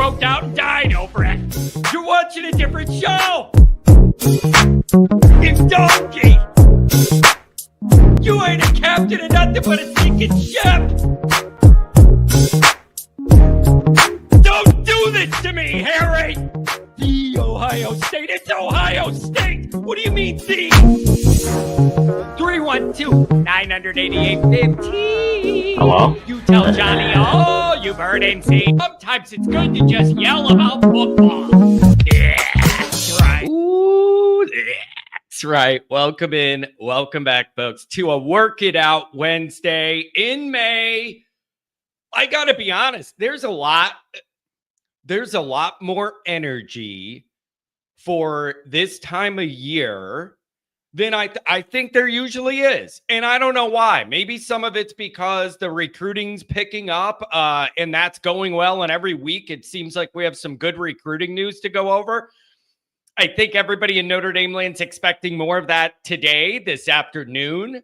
stroked out and died over it. You're watching a different show. It's donkey. You ain't a captain of nothing but a sinking ship. Don't do this to me, Harry. The Ohio State. It's Ohio State. What do you mean, the? 312-988-15. Hello? You tell Johnny all you've heard him say. Sometimes it's good to just yell about football. Yeah, that's right. Ooh, that's right. Welcome in. Welcome back, folks, to a Work It Out Wednesday in May. I got to be honest. There's a lot more energy for this time of year than I think there usually is. And I don't know why. Maybe some of it's because the recruiting's picking up and that's going well. And every week it seems like we have some good recruiting news to go over. I think everybody in Notre Dame land's expecting more of that today, this afternoon.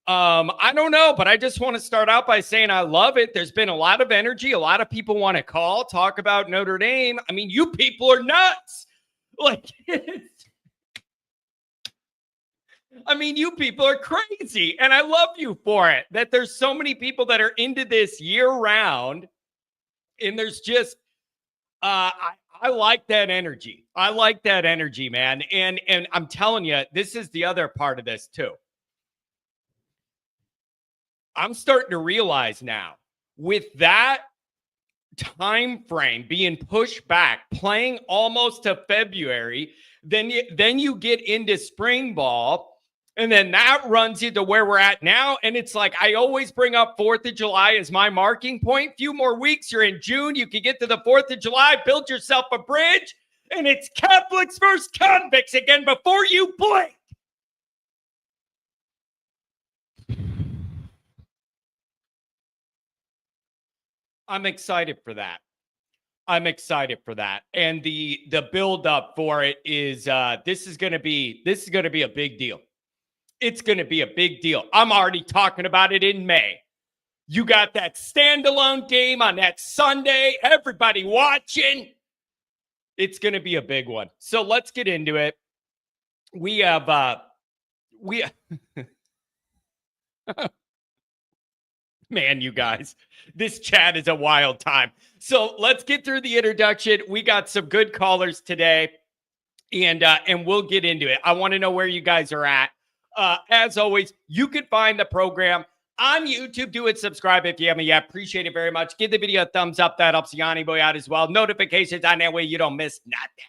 I don't know, but I just want to start out by saying I love it. There's been a lot of energy. A lot of people want to call, talk about Notre Dame. I mean, you people are nuts. Like, you people are crazy. And I love you for it, that there's so many people that are into this year round. And there's just, I like that energy. I like that energy, man. And I'm telling you, this is the other part of this too. I'm starting to realize now, with that time frame being pushed back, playing almost to February, then you get into spring ball, and then that runs you to where we're at now. And it's like, I always bring up 4th of July as my marking point. Few more weeks, you're in June, you can get to the 4th of July, build yourself a bridge, and it's Catholics versus convicts again before you blink. I'm excited for that. And the build up for it is this is going to be a big deal. It's going to be a big deal. I'm already talking about it in May. You got that standalone game on that Sunday. Everybody watching. It's going to be a big one. So let's get into it. We have man, you guys, this chat is a wild time. So let's get through the introduction. We got some good callers today, and we'll get into it. I want to know where you guys are at. As always, you can find the program on YouTube. Do it. Subscribe if you haven't yet. Appreciate it very much. Give the video a thumbs up. That helps Yanni Boy out as well. Notifications on that way you don't miss nothing.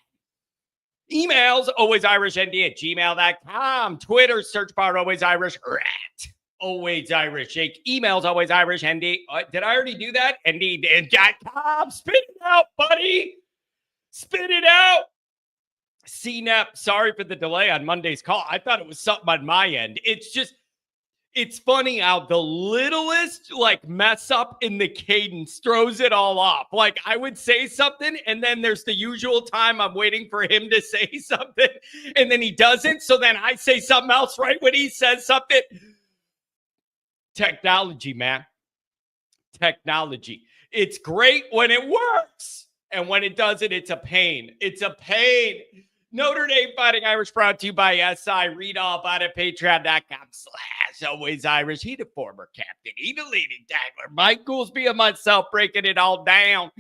Emails, alwaysIrishND@gmail.com. Twitter, search bar, alwaysIrish. Always Irish Shake. Emails, always Irish ND. Did I already do that? ND.com. Spit it out, buddy. Spit it out. CNAP, sorry for the delay on Monday's call. I thought it was something on my end. It's funny how the littlest mess up in the cadence throws it all off. Like, I would say something, and then there's the usual time I'm waiting for him to say something, and then he doesn't. So then I say something else right when he says something. Technology, man. Technology. It's great when it works. And when it doesn't, it's a pain. It's a pain. Notre Dame Fighting Irish brought to you by SI. Read all about it. Patreon.com/alwaysirish. He the former captain. He the leading tackler. Mike Goolsby and myself breaking it all down.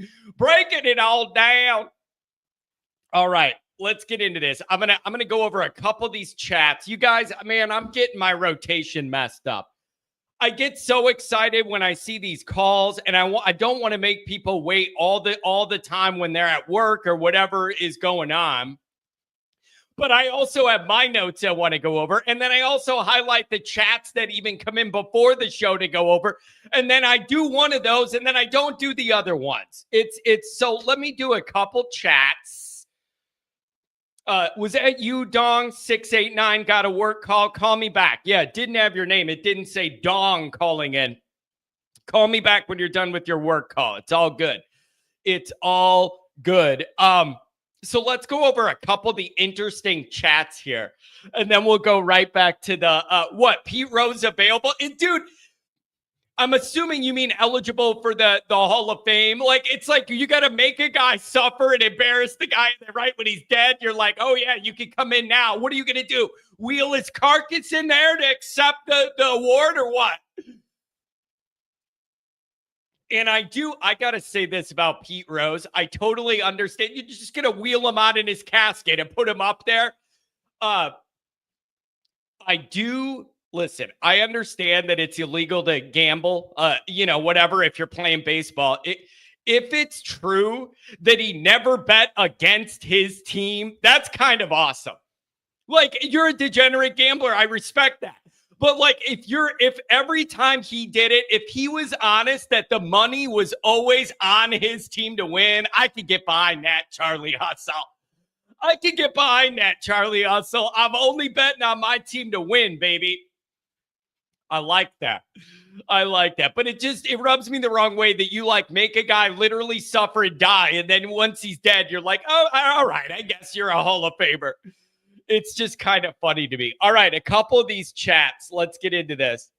All right. Let's get into this. I'm gonna go over a couple of these chats. You guys, man, I'm getting my rotation messed up. I get so excited when I see these calls, and I don't want to make people wait all the time when they're at work or whatever is going on. But I also have my notes I want to go over, and then I also highlight the chats that even come in before the show to go over, and then I do one of those, and then I don't do the other ones. It's so let me do a couple chats. Was that you, Dong 689? Got a work call? Call me back. Yeah, it didn't have your name. It didn't say Dong calling in. Call me back when you're done with your work call. It's all good. So let's go over a couple of the interesting chats here, and then we'll go right back to the Pete Rose available. And dude, I'm assuming you mean eligible for the Hall of Fame. Like, it's like you got to make a guy suffer and embarrass the guy right when he's dead. You're like, oh, yeah, you can come in now. What are you going to do? Wheel his carcass in there to accept the award or what? And I got to say this about Pete Rose. I totally understand. You're just going to wheel him out in his casket and put him up there. I do listen. I understand that it's illegal to gamble, whatever, if you're playing baseball. If it's true that he never bet against his team, that's kind of awesome. Like, you're a degenerate gambler. I respect that. But like, if every time he did it, if he was honest that the money was always on his team to win, I could get behind that, Charlie Hustle. I can get behind that, Charlie Hustle. I'm only betting on my team to win, baby. I like that. But it rubs me the wrong way that you like make a guy literally suffer and die. And then once he's dead, you're like, oh, all right, I guess you're a Hall of Famer. It's just kind of funny to me. All right, a couple of these chats. Let's get into this.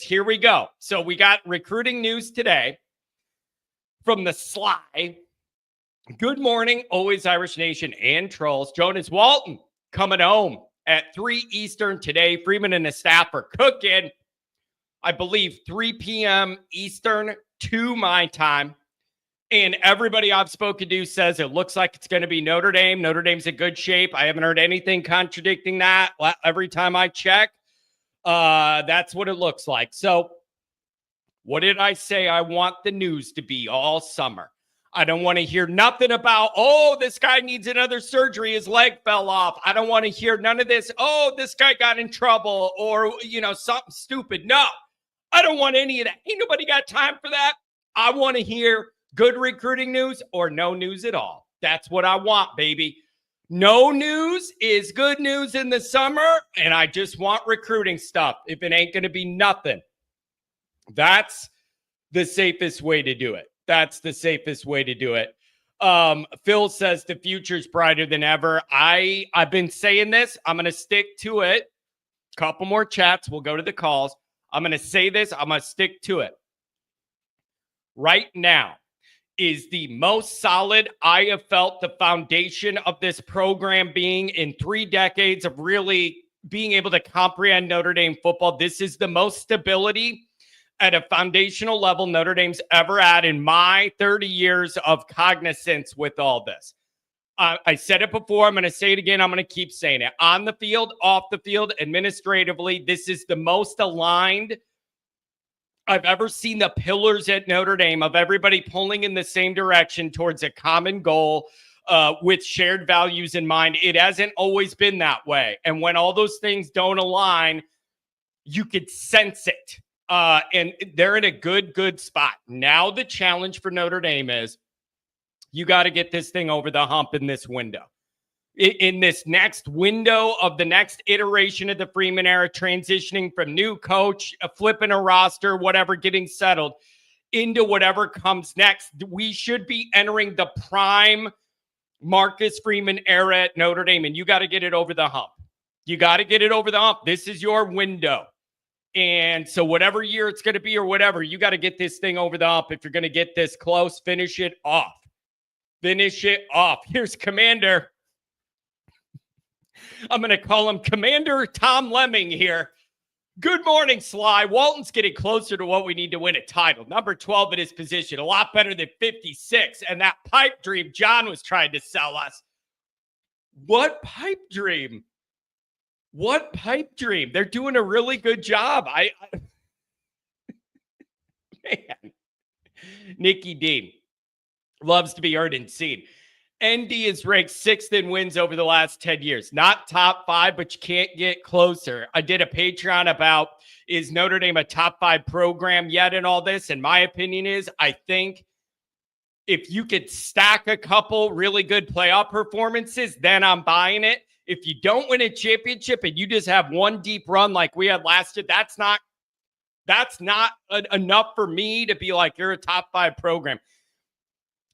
Here we go. So we got recruiting news today from the Sly. Good morning, always Irish Nation and trolls. Jonas Walton coming home at 3 Eastern today. Freeman and the staff are cooking. I believe 3 p.m. Eastern, 2 my time. And everybody I've spoken to says it looks like it's going to be Notre Dame. Notre Dame's in good shape. I haven't heard anything contradicting that. Every time I check, that's what it looks like. So what did I say I want the news to be all summer? I don't want to hear nothing about, oh, this guy needs another surgery. His leg fell off. I don't want to hear none of this. Oh, this guy got in trouble or, something stupid. No, I don't want any of that. Ain't nobody got time for that. I want to hear good recruiting news or no news at all. That's what I want, baby. No news is good news in the summer, and I just want recruiting stuff. If it ain't going to be nothing, that's the safest way to do it. Phil says the future's brighter than ever. I've been saying this. I'm going to stick to it. Couple more chats. We'll go to the calls. I'm going to say this. I'm going to stick to it. Right now is the most solid I have felt the foundation of this program being in 3 decades of really being able to comprehend Notre Dame football. This is the most stability at a foundational level Notre Dame's ever had in my 30 years of cognizance with all this. I said it before. I'm going to say it again. I'm going to keep saying it. On the field, off the field, administratively, this is the most aligned I've ever seen the pillars at Notre Dame of everybody pulling in the same direction towards a common goal with shared values in mind. It hasn't always been that way. And when all those things don't align, you could sense it. And they're in a good spot. Now the challenge for Notre Dame is you got to get this thing over the hump in this window. In this next window of the next iteration of the Freeman era, transitioning from new coach, flipping a roster, whatever, getting settled into whatever comes next. We should be entering the prime Marcus Freeman era at Notre Dame, and you got to get it over the hump. This is your window. And so whatever year it's going to be or whatever, you got to get this thing over the hump. If you're going to get this close, finish it off. Here's Commander. I'm going to call him Commander Tom Lemming here. Good morning, Sly. Walton's getting closer to what we need to win a title. Number 12 in his position, a lot better than 56. And that pipe dream John was trying to sell us. What pipe dream? They're doing a really good job. Man. Nikki Dean loves to be heard and seen. ND is ranked 6th in wins over the last 10 years. Not top 5, but you can't get closer. I did a Patreon about, is Notre Dame a top 5 program yet in all this? And my opinion is, I think if you could stack a couple really good playoff performances, then I'm buying it. If you don't win a championship and you just have one deep run like we had last year, that's not enough for me to be like, you're a top 5 program.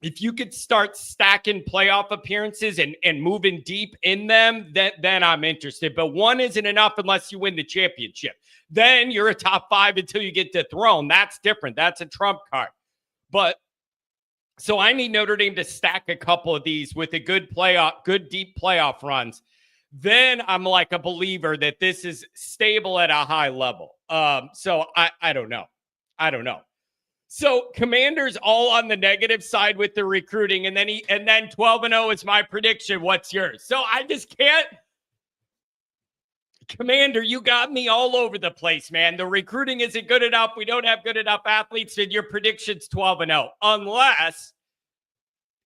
if you could start stacking playoff appearances and moving deep in them, then I'm interested. But one isn't enough unless you win the championship. Then you're a top 5 until you get dethroned. That's different. That's a trump card. But so I need Notre Dame to stack a couple of these with a good deep playoff runs. Then I'm like a believer that this is stable at a high level. So I don't know. I don't know. So Commanders all on the negative side with the recruiting, and then 12-0 is my prediction. What's yours? So I just can't. Commander, you got me all over the place, man. The recruiting isn't good enough. We don't have good enough athletes, and your prediction's 12-0. Unless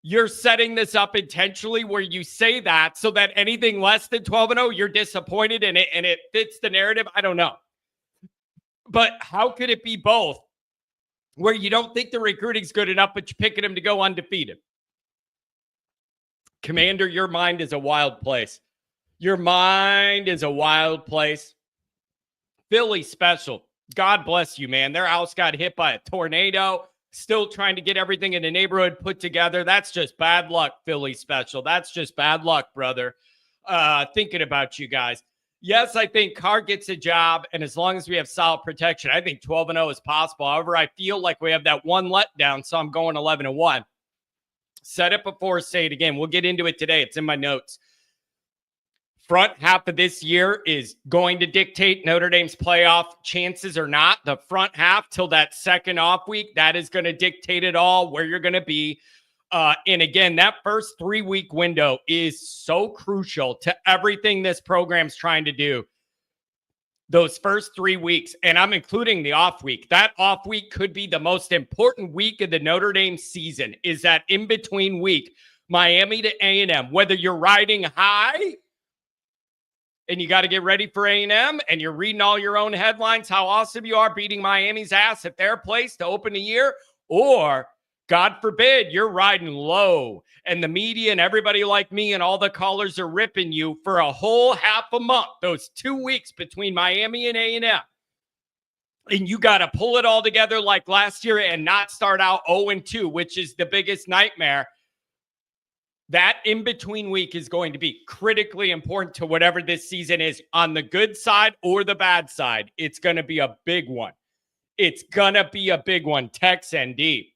you're setting this up intentionally where you say that so that anything less than 12-0, you're disappointed and it fits the narrative. I don't know. But how could it be both? Where you don't think the recruiting's good enough, but you're picking them to go undefeated. Commander, your mind is a wild place. Your mind is a wild place. Philly special. God bless you, man. Their house got hit by a tornado. Still trying to get everything in the neighborhood put together. That's just bad luck, Philly special. That's just bad luck, brother. Thinking about you guys. Yes, I think Carr gets a job, and as long as we have solid protection, I think 12-0 is possible. However, I feel like we have that one letdown, so I'm going 11-1. Said it before, say it again. We'll get into it today. It's in my notes. Front half of this year is going to dictate Notre Dame's playoff chances or not. The front half till that second off week, that is going to dictate it all, where you're going to be. And again, that first 3-week window is so crucial to everything this program's trying to do. Those first 3 weeks, and I'm including the off week. That off week could be the most important week of the Notre Dame season, is that in-between week, Miami to A&M. Whether you're riding high and you got to get ready for A&M and you're reading all your own headlines, how awesome you are beating Miami's ass at their place to open the year, or God forbid, you're riding low and the media and everybody like me and all the callers are ripping you for a whole half a month, those 2 weeks between Miami and A&M. And you got to pull it all together like last year and not start out 0-2, which is the biggest nightmare. That in-between week is going to be critically important to whatever this season is, on the good side or the bad side. It's going to be a big one. It's going to be a big one. Tex ND.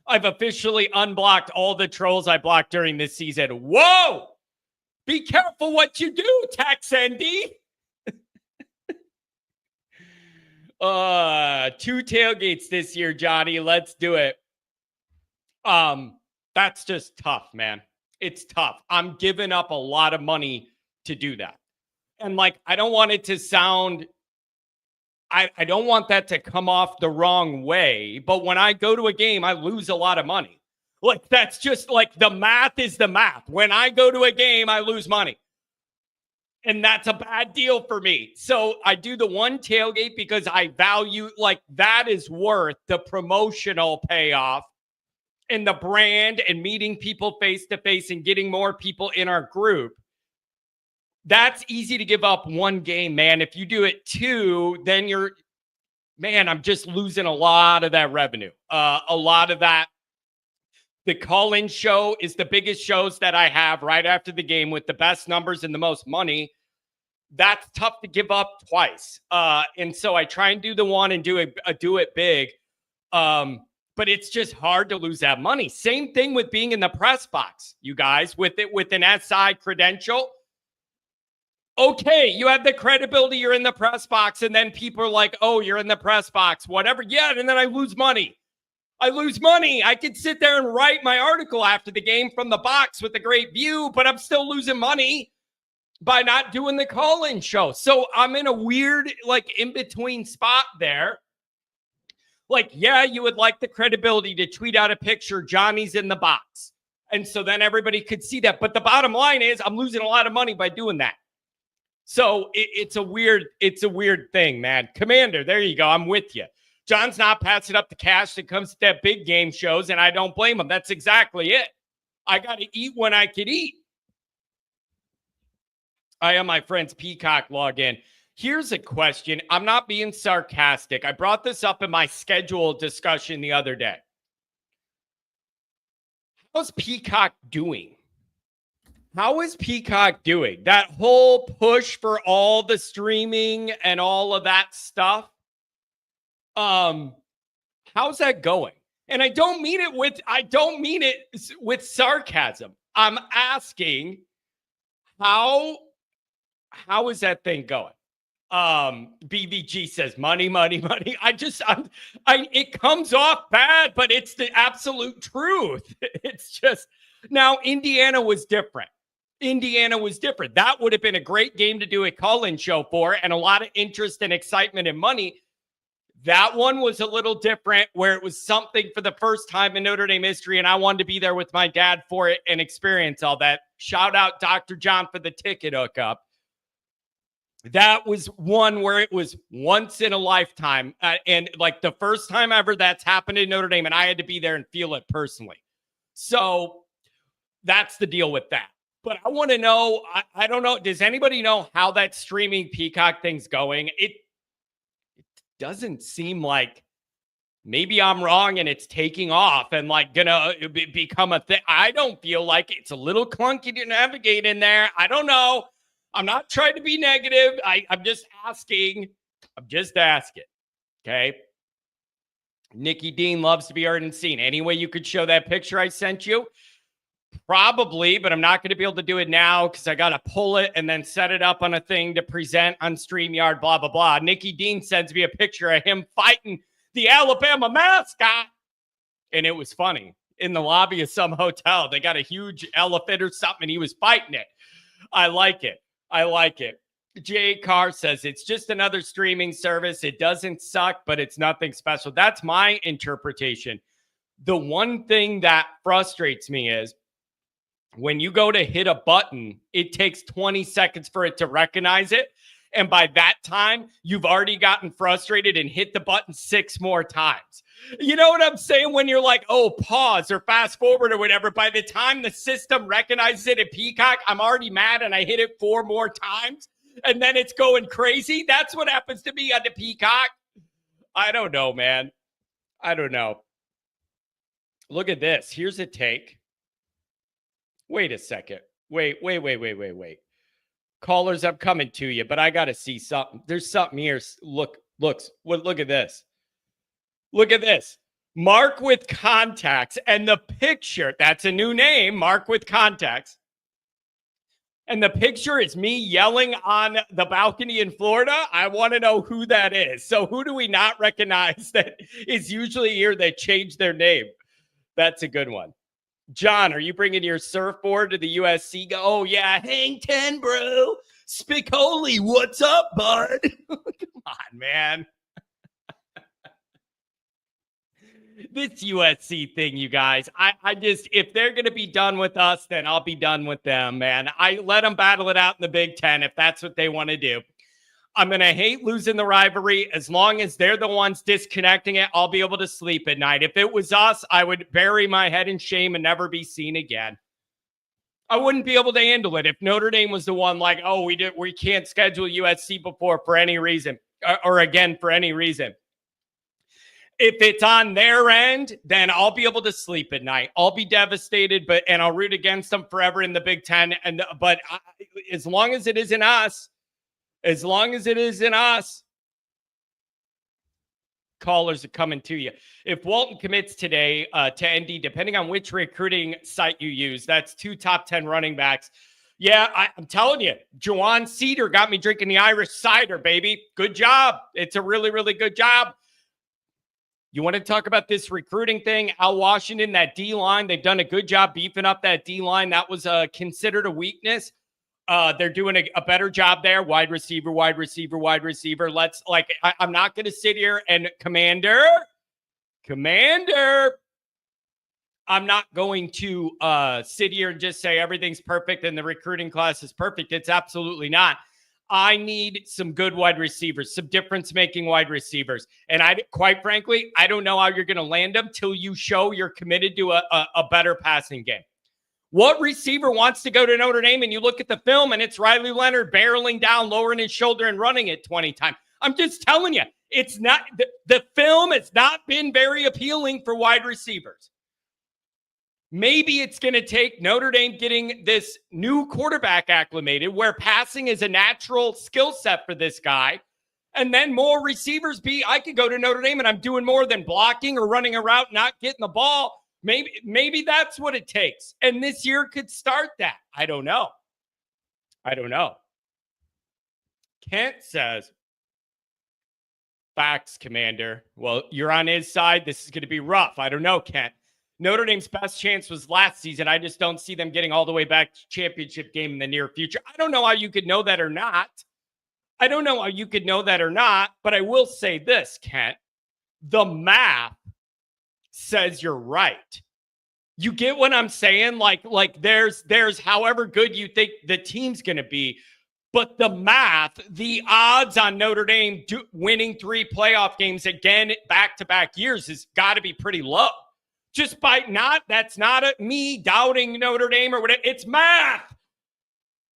I've officially unblocked all the trolls I blocked during this season. Whoa! Be careful what you do, Tex ND. 2 tailgates this year, Johnny. Let's do it. That's just tough, man. It's tough. I'm giving up a lot of money to do that. And like, I don't want it to sound, I don't want that to come off the wrong way, but when I go to a game, I lose a lot of money. Like, that's just like, the math is the math. When I go to a game, I lose money. And that's a bad deal for me. So I do the one tailgate because I value, like, that is worth the promotional payoff and the brand and meeting people face to face and getting more people in our group. That's easy to give up one game, man. If you do it 2, then I'm just losing a lot of that revenue. A lot of that. The call-in show is the biggest shows that I have right after the game with the best numbers and the most money. That's tough to give up twice. And so I try and do the one and do it big. But it's just hard to lose that money. Same thing with being in the press box, you guys, with an SI credential. Okay, you have the credibility, you're in the press box, and then people are like, oh, you're in the press box, whatever. Yeah, and then I lose money. I could sit there and write my article after the game from the box with a great view, but I'm still losing money by not doing the call-in show. So I'm in a weird, like, in-between spot there. Like, yeah, you would like the credibility to tweet out a picture, Johnny's in the box. And so then everybody could see that. But the bottom line is I'm losing a lot of money by doing that. So it's a weird thing, man. Commander, there you go. I'm with you. John's not passing up the cash that comes to that big game shows, and I don't blame him. That's exactly it. I got to eat when I can eat. I have my friend's Peacock login. Here's a question. I'm not being sarcastic. I brought this up in my schedule discussion the other day. How's Peacock doing? How is Peacock doing? That whole push for all the streaming and all of that stuff. How's that going? And I don't mean it with sarcasm. I'm asking how is that thing going? BVG says money. It comes off bad, but it's the absolute truth. It's just, now Indiana was different. That would have been a great game to do a call-in show for, and a lot of interest and excitement and money. That one was a little different, where it was something for the first time in Notre Dame history, and I wanted to be there with my dad for it and experience all that. Shout out Dr. John for the ticket hookup. That was one where it was once in a lifetime. And like the first time ever that's happened in Notre Dame, and I had to be there and feel it personally. So that's the deal with that. But I want to know, I don't know, does anybody know how that streaming Peacock thing's going? It doesn't seem like, maybe I'm wrong and it's taking off and like gonna become a thing. I don't feel like it's a little clunky to navigate in there. I don't know. I'm not trying to be negative. I'm just asking. Okay. Nikki Dean loves to be heard and seen. Any way you could show that picture I sent you? Probably, but I'm not going to be able to do it now because I got to pull it and then set it up on a thing to present on StreamYard, blah, blah, blah. Nikki Dean sends me a picture of him fighting the Alabama mascot. And it was funny. In the lobby of some hotel, they got a huge elephant or something, and he was fighting it. I like it. Jay Carr says it's just another streaming service. It doesn't suck, but it's nothing special. That's my interpretation. The one thing that frustrates me is when you go to hit a button, it takes 20 seconds for it to recognize it. And by that time, you've already gotten frustrated and hit the button 6 more times. You know what I'm saying? When you're like, oh, pause or fast forward or whatever, by the time the system recognizes it at Peacock, I'm already mad and I hit it 4 more times. And then it's going crazy. That's what happens to me on the Peacock. I don't know, man. I don't know. Look at this. Here's a take. Wait a second. Wait. Callers, I'm coming to you, but I got to see something. There's something here. Look at this. Look at this. Mark with Contacts and the picture. That's a new name, Mark with Contacts. And the picture is me yelling on the balcony in Florida. I want to know who that is. So who do we not recognize that is usually here that changed their name? That's a good one. John, are you bringing your surfboard to the USC? Oh, yeah. Hang 10, bro. Spicoli, what's up, bud? Come on, man. This USC thing, you guys, I just, if they're going to be done with us, then I'll be done with them, man. I let them battle it out in the Big Ten if that's what they want to do. I'm going to hate losing the rivalry. As long as they're the ones disconnecting it, I'll be able to sleep at night. If it was us, I would bury my head in shame and never be seen again. I wouldn't be able to handle it if Notre Dame was the one like, oh, we can't schedule USC before for any reason or again for any reason. If it's on their end, then I'll be able to sleep at night. I'll be devastated, and I'll root against them forever in the Big Ten. But as long as it isn't us, callers are coming to you. If Walton commits today to ND, depending on which recruiting site you use, that's 2 top 10 running backs. Yeah, I'm telling you, Juwan Cedar got me drinking the Irish cider, baby. Good job. It's a really, really good job. You want to talk about this recruiting thing? Al Washington, that D-line, they've done a good job beefing up that D-line. That was considered a weakness. They're doing a better job there. Wide receiver. I'm not going to sit here and Commander. I'm not going to sit here and just say everything's perfect and the recruiting class is perfect. It's absolutely not. I need some good wide receivers, some difference-making wide receivers. And quite frankly, I don't know how you're going to land them till you show you're committed to a better passing game. What receiver wants to go to Notre Dame and you look at the film and it's Riley Leonard barreling down, lowering his shoulder and running it 20 times? I'm just telling you, it's not the film has not been very appealing for wide receivers. Maybe it's going to take Notre Dame getting this new quarterback acclimated where passing is a natural skill set for this guy. And then more receivers I could go to Notre Dame and I'm doing more than blocking or running a route, not getting the ball. Maybe that's what it takes. And this year could start that. I don't know. Kent says, facts, Commander. Well, you're on his side. This is going to be rough. I don't know, Kent. Notre Dame's best chance was last season. I just don't see them getting all the way back to championship game in the near future. I don't know how you could know that or not. But I will say this, Kent. The math says you're right. You get what I'm saying? Like there's however good you think the team's going to be. But the math, the odds on Notre Dame winning 3 playoff games again back-to-back years has got to be pretty low. Just by that's not me doubting Notre Dame or whatever. It's math.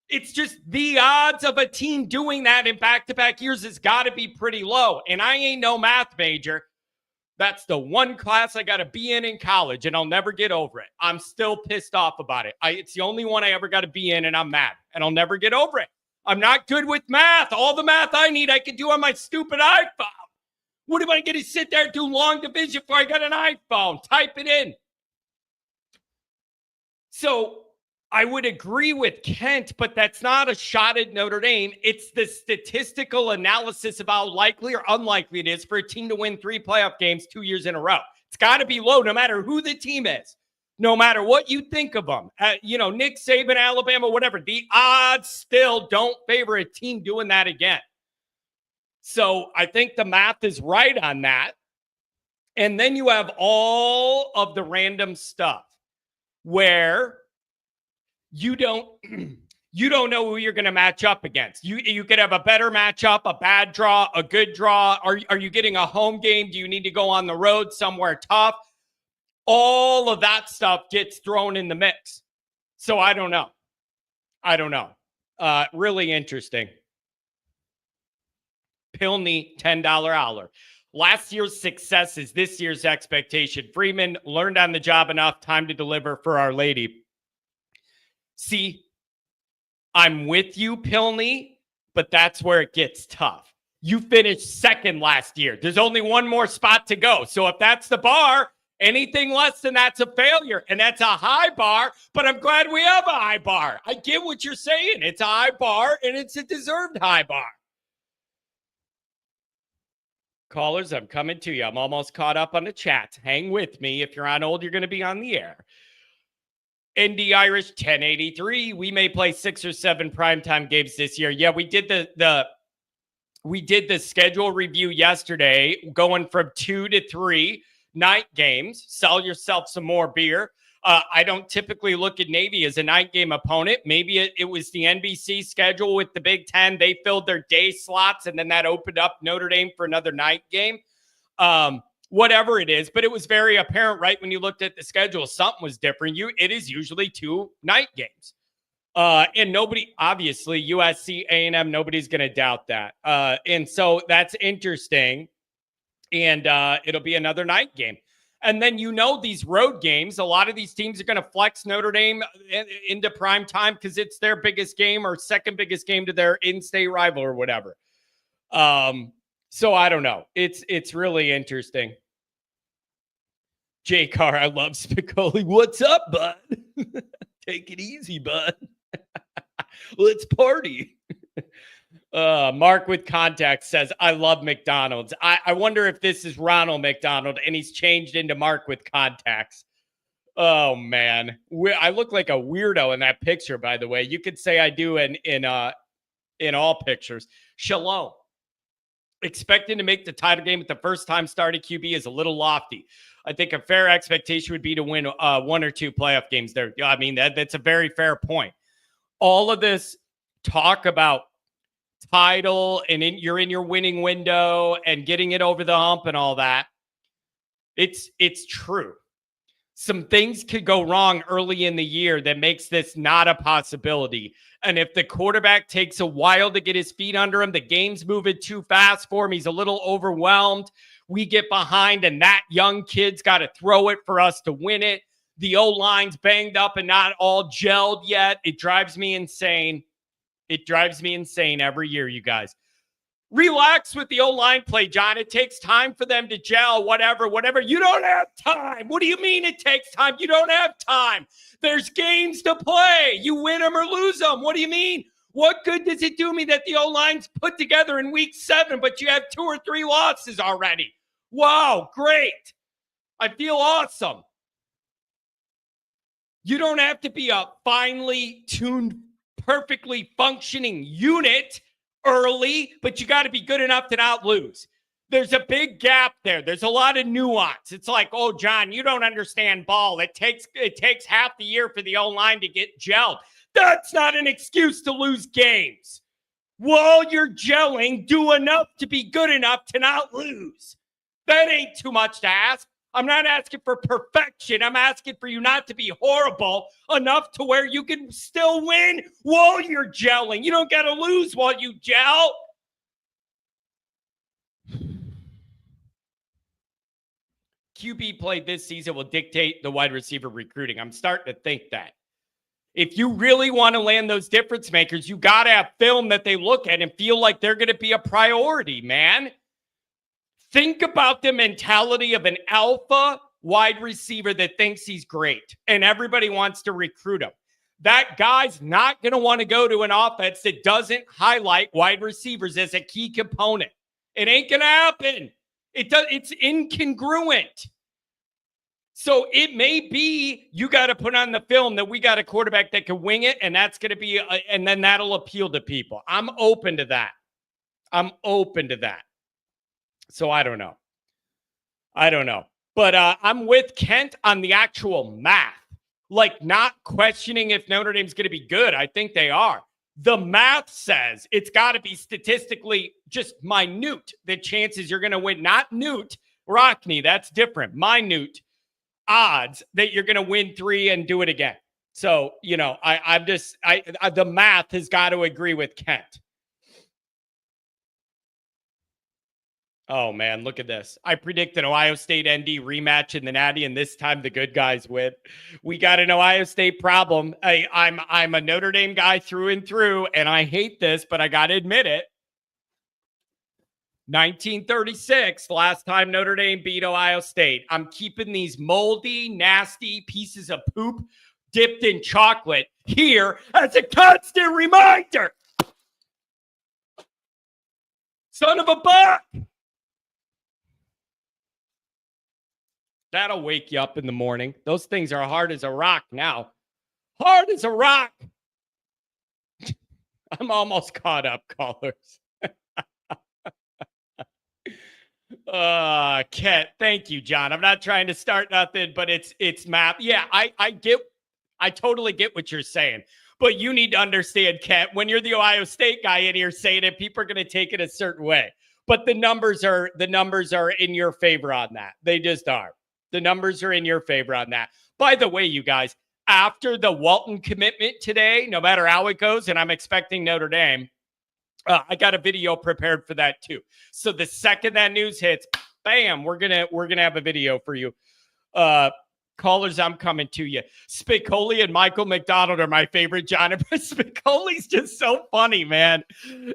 It's just the odds of a team doing that in back-to-back years has got to be pretty low. And I ain't no math major. That's the one class I got to be in college, and I'll never get over it. I'm still pissed off about it. It's the only one I ever got to be in, and I'm mad, and I'll never get over it. I'm not good with math. All the math I need, I can do on my stupid iPhone. What am I going to sit there and do long division for? I got an iPhone. Type it in. So I would agree with Kent, but that's not a shot at Notre Dame. It's the statistical analysis of how likely or unlikely it is for a team to win 3 playoff games 2 years in a row. It's got to be low no matter who the team is. No matter what you think of them, Nick Saban, Alabama, whatever, the odds still don't favor a team doing that again. So I think the math is right on that. And then you have all of the random stuff where you don't know who you're going to match up against. You could have a better matchup, a bad draw, a good draw. Are you getting a home game? Do you need to go on the road somewhere tough? All of that stuff gets thrown in the mix. So I don't know. Really interesting. Pilney, $10 hour. Last year's success is this year's expectation. Freeman learned on the job enough, time to deliver for Our Lady. See, I'm with you, Pilney, but that's where it gets tough. You finished second last year. There's only one more spot to go. So if that's the bar, anything less than that's a failure, and that's a high bar, but I'm glad we have a high bar. I get what you're saying. It's a high bar, and it's a deserved high bar. Callers, I'm coming to you. I'm almost caught up on the chat. Hang with me. If you're on hold, you're going to be on the air. ND Irish 1083. We may play 6 or 7 primetime games this year. Yeah, we did the schedule review yesterday, going from 2 to 3 night games. Sell yourself some more beer. I don't typically look at Navy as a night game opponent. Maybe it was the NBC schedule with the Big Ten. They filled their day slots, and then that opened up Notre Dame for another night game. Whatever it is, but it was very apparent right when you looked at the schedule, something was different. It is usually 2 night games. And nobody, obviously, USC, A&M, nobody's going to doubt that. And so that's interesting. And it'll be another night game. And then, these road games, a lot of these teams are going to flex Notre Dame into prime time because it's their biggest game or second biggest game to their in-state rival or whatever. So I don't know. It's really interesting. Jay Carr, I love Spicoli. What's up, bud? Take it easy, bud. Let's party. Mark with contact says, I love McDonald's. I wonder if this is Ronald McDonald and he's changed into Mark with contacts. Oh, man. I look like a weirdo in that picture, by the way. You could say I do in all pictures. Shalom. Expecting to make the title game at the first time starting QB is a little lofty. I think a fair expectation would be to win 1 or 2 playoff games there. I mean, that's a very fair point. All of this talk about title and you're in your winning window and getting it over the hump and all that. It's true. Some things could go wrong early in the year that makes this not a possibility. And if the quarterback takes a while to get his feet under him, the game's moving too fast for him, he's a little overwhelmed, we get behind and that young kid's got to throw it for us to win it, The O-line's banged up and not all gelled yet. It drives me insane. It drives me insane every year, you guys. Relax with the O-line play, John. It takes time for them to gel, whatever. You don't have time. What do you mean it takes time? You don't have time. There's games to play. You win them or lose them. What do you mean? What good does it do me that the O-line's put together in week 7, but you have 2 or 3 losses already? Wow, great. I feel awesome. You don't have to be a finely tuned, perfectly functioning unit early, but you got to be good enough to not lose. There's a big gap there. There's a lot of nuance. It's like, oh, John, you don't understand ball. It takes half the year for the O-line to get gelled. That's not an excuse to lose games. While you're gelling, do enough to be good enough to not lose. That ain't too much to ask. I'm not asking for perfection. I'm asking for you not to be horrible enough to where you can still win while you're gelling. You don't got to lose while you gel. QB play this season will dictate the wide receiver recruiting. I'm starting to think that. If you really want to land those difference makers, you got to have film that they look at and feel like they're going to be a priority, man. Think about the mentality of an alpha wide receiver that thinks he's great and everybody wants to recruit him. That guy's not going to want to go to an offense that doesn't highlight wide receivers as a key component. It ain't going to happen. It's incongruent. So it may be you got to put on the film that we got a quarterback that can wing it, and that's going to be, and then that'll appeal to people. I'm open to that. So I don't know. But I'm with Kent on the actual math. Like, not questioning if Notre Dame's going to be good. I think they are. The math says it's got to be statistically just minute, the chances you're going to win. Not Newt Rockney. That's different. Minute odds that you're going to win 3 and do it again. So, you know, the math has got to agree with Kent. Oh, man, look at this. I predict an Ohio State ND rematch in the Natty, and this time the good guys win. We got an Ohio State problem. I'm a Notre Dame guy through and through, and I hate this, but I got to admit it. 1936, last time Notre Dame beat Ohio State. I'm keeping these moldy, nasty pieces of poop dipped in chocolate here as a constant reminder. Son of a buck. That'll wake you up in the morning. Those things are hard as a rock now. Hard as a rock. I'm almost caught up, callers. Ket, thank you, John. I'm not trying to start nothing, but it's math. Yeah, I totally get what you're saying. But you need to understand, Ket, when you're the Ohio State guy in here saying it, people are going to take it a certain way. But the numbers are in your favor on that. They just are. The numbers are in your favor on that. By the way, you guys, after the Walton commitment today, no matter how it goes, and I'm expecting Notre Dame, I got a video prepared for that too. So the second that news hits, bam, we're gonna have a video for you. Callers, I'm coming to you. Spicoli and Michael McDonald are my favorite, John. Spicoli's just so funny, man.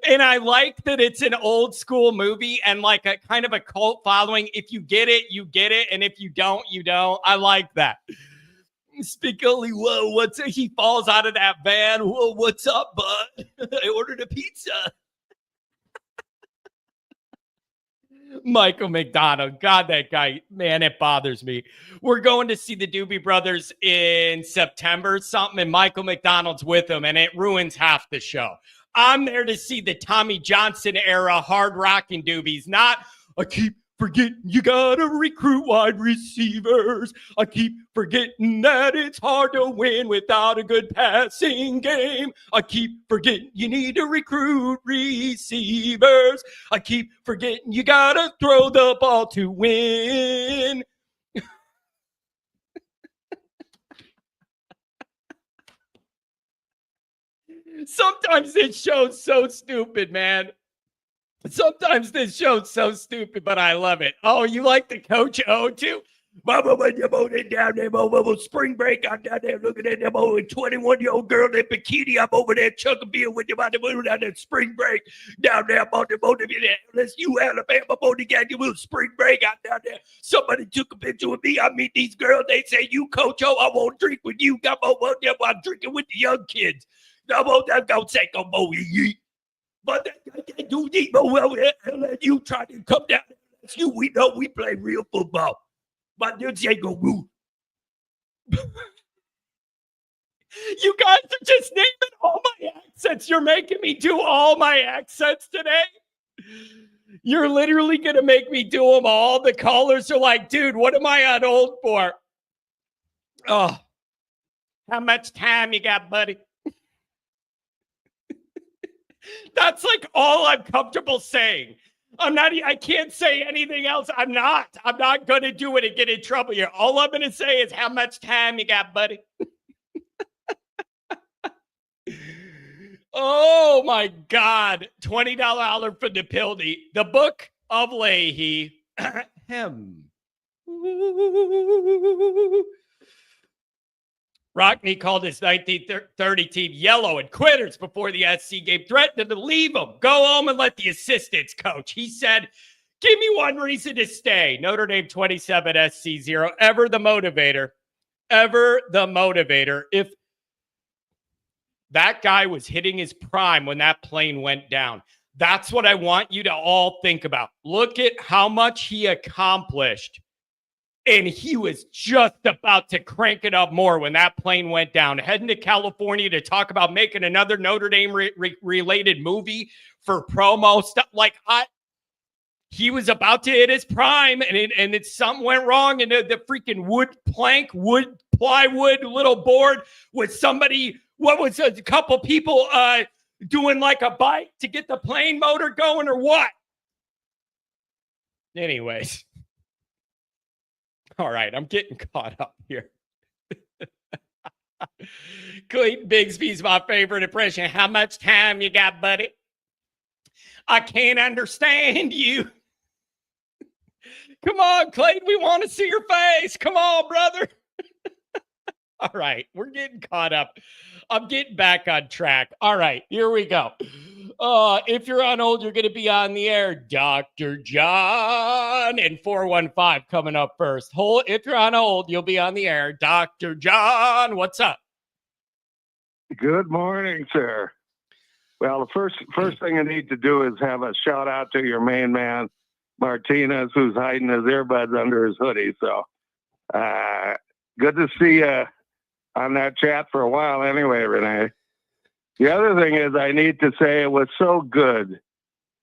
And I like that it's an old school movie and like a kind of a cult following. If you get it, you get it. And if you don't, you don't. I like that. Spicoli, whoa, he falls out of that van. Whoa, what's up, bud? I ordered a pizza. Michael McDonald. God, that guy, man, it bothers me. We're going to see the Doobie Brothers in September something, and Michael McDonald's with them, and it ruins half the show. I'm there to see the Tommy Johnson era hard rocking Doobies, not I keep forgetting you gotta recruit wide receivers. I keep forgetting that it's hard to win without a good passing game. I keep forgetting you need to recruit receivers. I keep forgetting you gotta throw the ball to win. Sometimes this show's so stupid, man. Sometimes this show's so stupid, but I love it. Oh, you like the Coach O too? Mama, when you down there, mama, spring break, I'm down there looking at them old 21-year-old girl in bikini. I'm over there chugging beer with you about the moon down there spring break. Down there, about the moon, unless you Alabama, boat again, you will spring break out down there. Somebody took a picture with me. I meet these girls. They say, you coach, I won't drink with you. I'm drinking with the young kids. I'm going to say, come over here. But I can't do this. Well, you try to come down there. You, we know we play real football. But this ain't gonna move. You guys are just naming all my accents. You're making me do all my accents today. You're literally gonna make me do them all. The callers are like, dude, what am I on hold for? Oh, how much time you got, buddy? That's like all I'm comfortable saying. I can't say anything else. I'm not going to do it and get in trouble here. All I'm going to say is how much time you got, buddy. Oh my God. $20 holler for the Pildy. The Book of Leahy. Him. Rockney called his 1930 team yellow and quitters before the SC game, threatened to leave them. Go home and let the assistants coach. He said, give me one reason to stay. Notre Dame 27, SC 0. Ever the motivator. Ever the motivator. If that guy was hitting his prime when that plane went down, that's what I want you to all think about. Look at how much he accomplished. And he was just about to crank it up more when that plane went down. Heading to California to talk about making another Notre Dame related movie for promo stuff. He was about to hit his prime, and something went wrong, and the freaking plywood little board with somebody. What was a couple people doing like a bike to get the plane motor going, or what? Anyways. All right, I'm getting caught up here. Clayton Bigsby's my favorite impression. How much time you got, buddy? I can't understand you. Come on, Clayton, we want to see your face. Come on, brother. All right, we're getting caught up. I'm getting back on track. All right, here we go. If you're on hold, you're going to be on the air. Dr. John and 415 coming up first. If you're on hold, you'll be on the air. Dr. John, what's up? Good morning, sir. Well, the first thing I need to do is have a shout out to your main man, Martinez, who's hiding his earbuds under his hoodie. So good to see you on that chat for a while anyway, Renee. The other thing is I need to say it was so good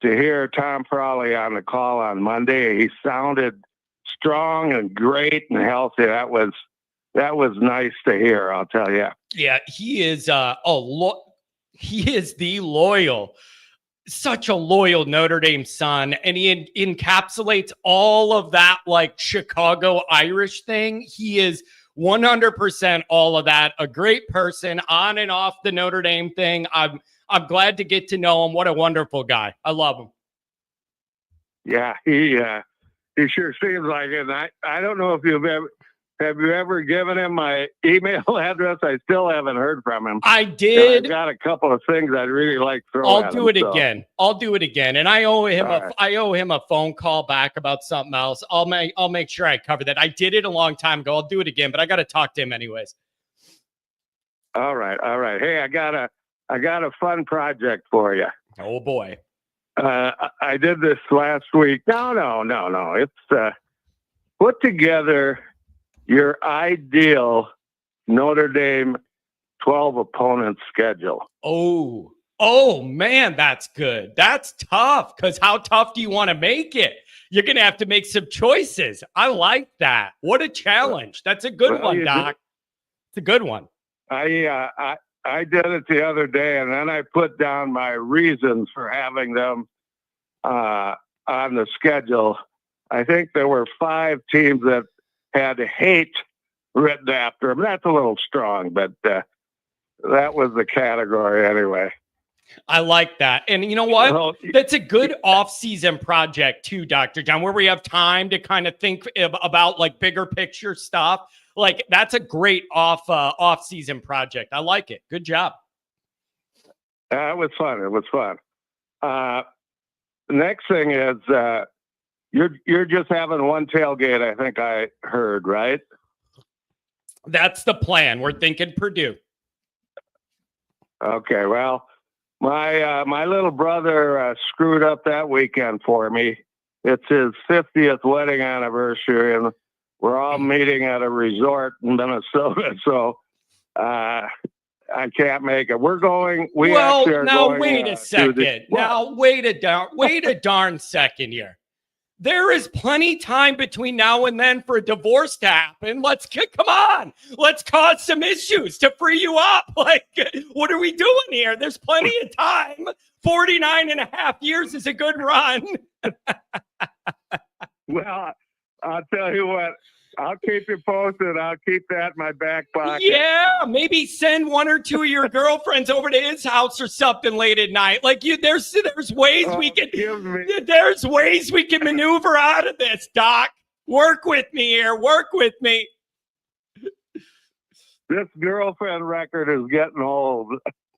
to hear Tom Frawley on the call on Monday. He sounded strong and great and healthy. That was nice to hear, I'll tell you. Yeah, he is he is such a loyal Notre Dame son, and he encapsulates all of that like Chicago Irish thing. He is 100% all of that. A great person on and off the Notre Dame thing. I'm glad to get to know him. What a wonderful guy. I love him. Yeah, he sure seems like it. And I don't know if have you ever given him my email address? I still haven't heard from him. I did. I've got a couple of things I'd really like to throw I'll do it again. And I owe him a phone call back about something else. I'll make sure I cover that. I did it a long time ago. I'll do it again, but I got to talk to him anyways. All right. Hey, I got a fun project for you. Oh boy. I did this last week. No. It's put together your ideal Notre Dame 12 opponent schedule. Oh man, that's good. That's tough, because how tough do you want to make it? You're going to have to make some choices. I like that. What a challenge. That's a good one, Doc. It's a good one. I did it the other day, and then I put down my reasons for having them on the schedule. I think there were 5 teams that had hate written after them. That's a little strong, but that was the category anyway. I like that. And you know what? Well, That's a good off-season project too, Dr. John, where we have time to kind of think about like bigger picture stuff. Like that's a great off-season project. I like it. Good job. it was fun. It was fun. Next thing is you're just having one tailgate. I think I heard, right? That's the plan. We're thinking Purdue. Okay. Well, my little brother screwed up that weekend for me. It's his 50th wedding anniversary, and we're all meeting at a resort in Minnesota. So I can't make it. We're going. We actually are now going. wait a second. Now wait a darn second here. There is plenty time between now and then for a divorce to happen. Come on. Let's cause some issues to free you up. Like, what are we doing here? There's plenty of time. 49 and a half years is a good run. Well, I'll tell you what. I'll keep you posted. I'll keep that in my back pocket. Yeah, maybe send one or two of your girlfriends over to his house or something late at night. Like there's ways there's ways we can maneuver out of this, Doc. Work with me here. Work with me. This girlfriend record is getting old.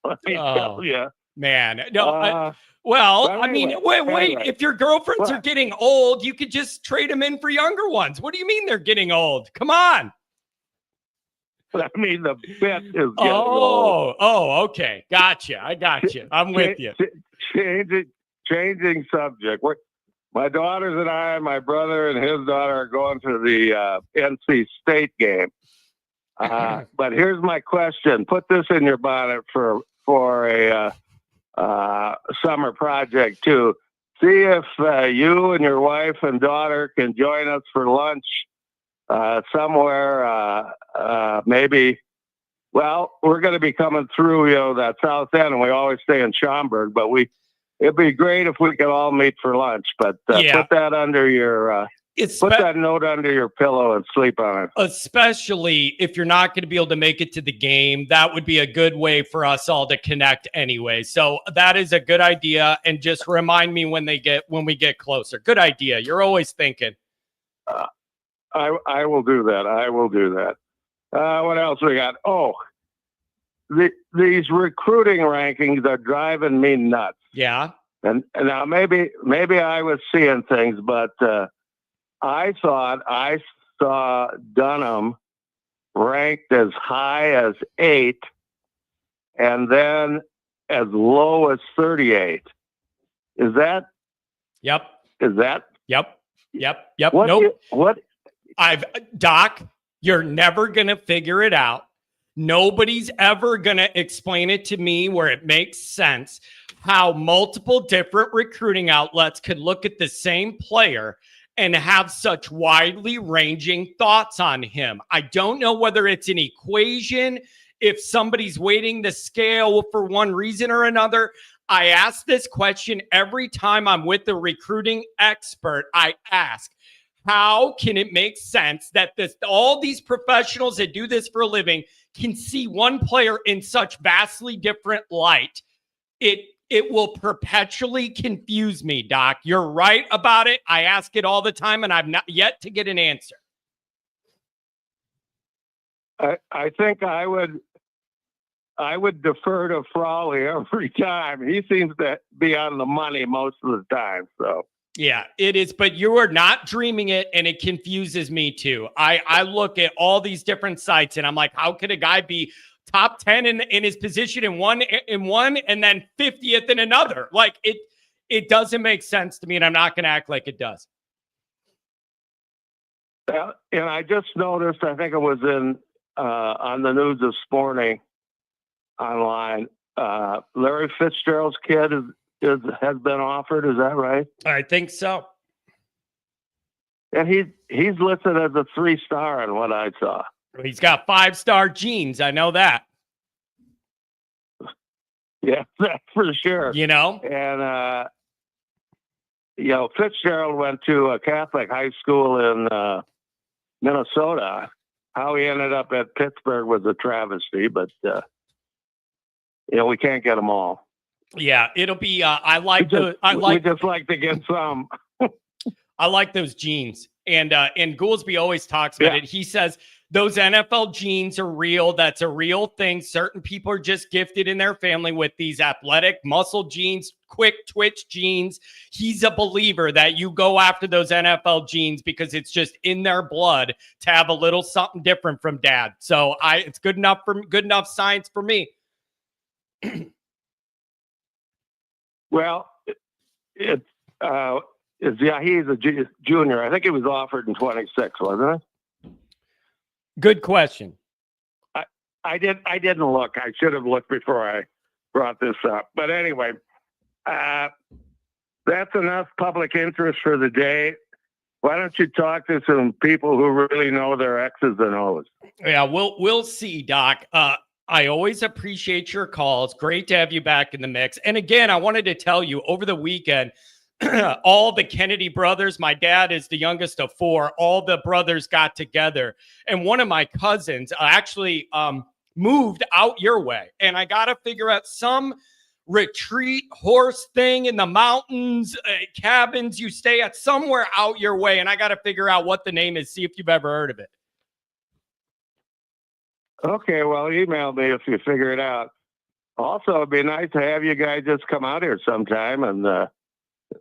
Let me tell you. Man, no. I mean, wait. Anyway. If your girlfriends are getting old, you could just trade them in for younger ones. What do you mean they're getting old? Come on. I mean, the bit is getting old. Oh, okay. Gotcha. I got you. I'm with you. Changing subject. My daughters and I, and my brother and his daughter are going to the NC State game. But here's my question. Put this in your bonnet for a summer project too. See if you and your wife and daughter can join us for lunch somewhere. Maybe. Well, we're going to be coming through, that south end, and we always stay in Schaumburg. But it'd be great if we could all meet for lunch. But put that under your. Put that note under your pillow and sleep on it. Especially if you're not going to be able to make it to the game, that would be a good way for us all to connect anyway. So that is a good idea. And just remind me when we get closer. Good idea. You're always thinking. I will do that. I will do that. What else we got? Oh, these recruiting rankings are driving me nuts. Yeah. And now maybe I was seeing things, but I thought I saw Dunham ranked as high as 8 and then as low as 38. Is that? Yep. Is that? Yep. Nope. What? Doc, you're never going to figure it out. Nobody's ever going to explain it to me where it makes sense how multiple different recruiting outlets could look at the same player and have such widely ranging thoughts on him. I don't know whether it's an equation, if somebody's weighting the scale for one reason or another. I ask this question every time I'm with a recruiting expert. I ask, how can it make sense that all these professionals that do this for a living can see one player in such vastly different light? It will perpetually confuse me, Doc. You're right about it. I ask it all the time, and I've not yet to get an answer. I think I would defer to Frawley every time. He seems to be on the money most of the time. So yeah, it is. But you are not dreaming it, and it confuses me too. I look at all these different sites, and I'm like, how could a guy be top 10 in his position in one and then 50th in another? Like it doesn't make sense to me, and I'm not going to act like it does. And I just noticed, I think it was on the news this morning online, Larry Fitzgerald's kid has been offered. Is that right? I think so. And he's listed as a 3-star in what I saw. He's got 5-star genes. I know that. Yeah, that's for sure. And, Fitzgerald went to a Catholic high school in Minnesota. How he ended up at Pittsburgh was a travesty, but, we can't get them all. Yeah, it'll be. I like we just like to get some. I like those genes, and Goolsby always talks about it. He says those NFL genes are real. That's a real thing. Certain people are just gifted in their family with these athletic muscle genes, quick twitch genes. He's a believer that you go after those NFL genes because it's just in their blood to have a little something different from dad. So it's good enough science for me. Well, he's a junior. I think he was offered in 26, wasn't it? Good question. I didn't look. I should have looked before I brought this up. But anyway, that's enough public interest for the day. Why don't you talk to some people who really know their X's and O's? Yeah, we'll see, Doc. I always appreciate your calls. Great to have you back in the mix. And again, I wanted to tell you over the weekend, all the Kennedy brothers, my dad is the youngest of four, all the brothers got together. And one of my cousins actually moved out your way. And I got to figure out some retreat horse thing in the mountains, cabins you stay at somewhere out your way. And I got to figure out what the name is, see if you've ever heard of it. Okay, well, email me if you figure it out. Also, it'd be nice to have you guys just come out here sometime and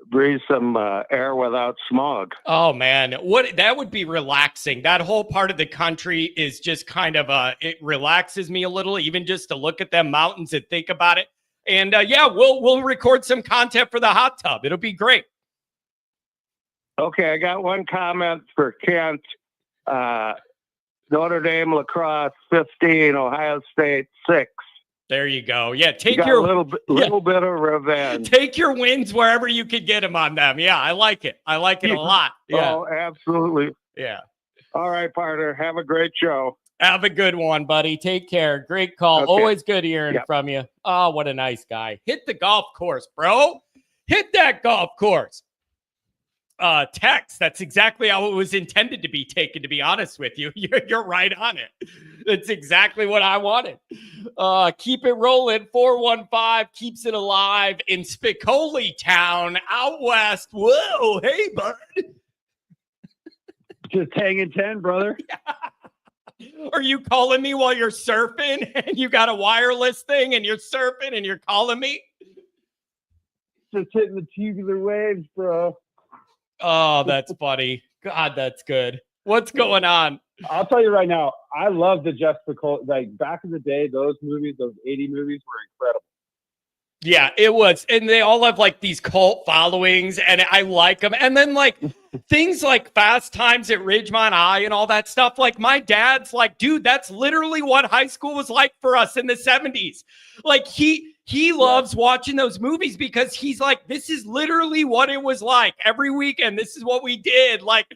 breathe some air without smog. Oh man, that would be relaxing. That whole part of the country is just kind of it relaxes me a little, even just to look at them mountains and think about it. And we'll record some content for the hot tub. It'll be great. Okay, I got one comment for Kent. Notre Dame lacrosse 15, Ohio State 6. There you go. Yeah, take your little bit of revenge. Take your wins wherever you could get them on them. Yeah, I like it. I like it a lot. Yeah. Oh, absolutely. Yeah. All right, partner. Have a great show. Have a good one, buddy. Take care. Great call. Okay. Always good hearing from you. Oh, what a nice guy. Hit the golf course, bro. Hit that golf course. Text. That's exactly how it was intended to be taken, to be honest with you. You're right on it. That's exactly what I wanted. Keep it rolling. 415 keeps it alive in Spicoli Town out west. Whoa. Hey, bud. Just hanging 10, brother. Are you calling me while you're surfing and you got a wireless thing and you're surfing and you're calling me? Just hitting the tubular waves, bro. Oh, that's funny. God, that's good. What's going on? I'll tell you right now, I love the Jeff Spicoli. Like back in the day, those movies, those 80 movies were incredible. Yeah, it was. And they all have like these cult followings and I like them. And then like things like Fast Times at Ridgemont High and all that stuff. Like my dad's like, dude, that's literally what high school was like for us in the 70s. Like he loves watching those movies because he's like, this is literally what it was like every weekend. This is what we did. Like,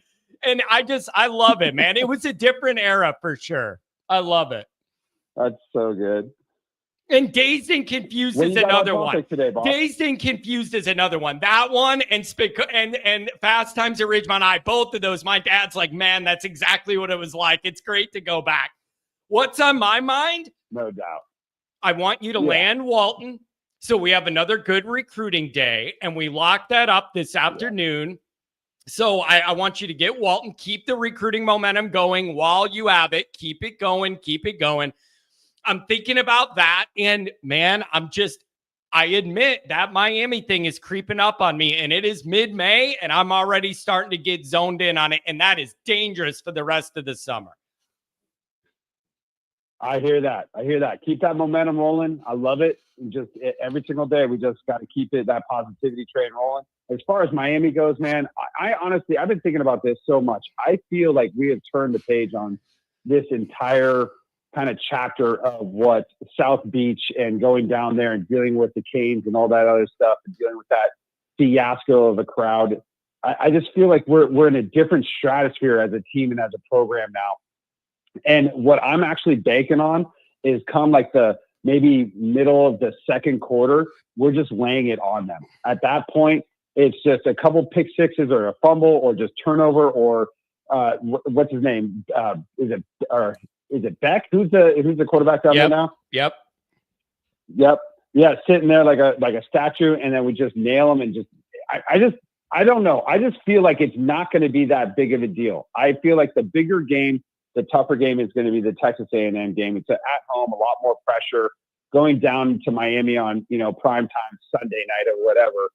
and I love it, man. It was a different era for sure. I love it. That's so good. And Dazed and Confused is another one. Today, Dazed and Confused is another one. That one and Fast Times at Ridgemont High, both of those. My dad's like, man, that's exactly what it was like. It's great to go back. What's on my mind? No doubt. I want you to land Walton so we have another good recruiting day, and we lock that up this afternoon. So I want you to get Walton, keep the recruiting momentum going while you have it. Keep it going. Keep it going. I'm thinking about that, and man, I admit that Miami thing is creeping up on me, and it is mid-May, and I'm already starting to get zoned in on it, and that is dangerous for the rest of the summer. I hear that. Keep that momentum rolling. I love it. Every single day, we just got to keep that positivity train rolling. As far as Miami goes, man, I honestly, I've been thinking about this so much. I feel like we have turned the page on this entire kind of chapter of what South Beach and going down there and dealing with the Canes and all that other stuff and dealing with that fiasco of a crowd. I just feel like we're in a different stratosphere as a team and as a program now. And what I'm actually banking on is come like the maybe middle of the second quarter, we're just laying it on them. At that point, it's just a couple pick sixes or a fumble or just turnover or what's his name? Is it Beck? Who's the quarterback down there now? Yep. Yeah, sitting there like a statue, and then we just nail them and just. I don't know. I just feel like it's not going to be that big of a deal. I feel like the bigger game, the tougher game is going to be the Texas A&M game. It's at home, a lot more pressure. Going down to Miami on prime time Sunday night or whatever.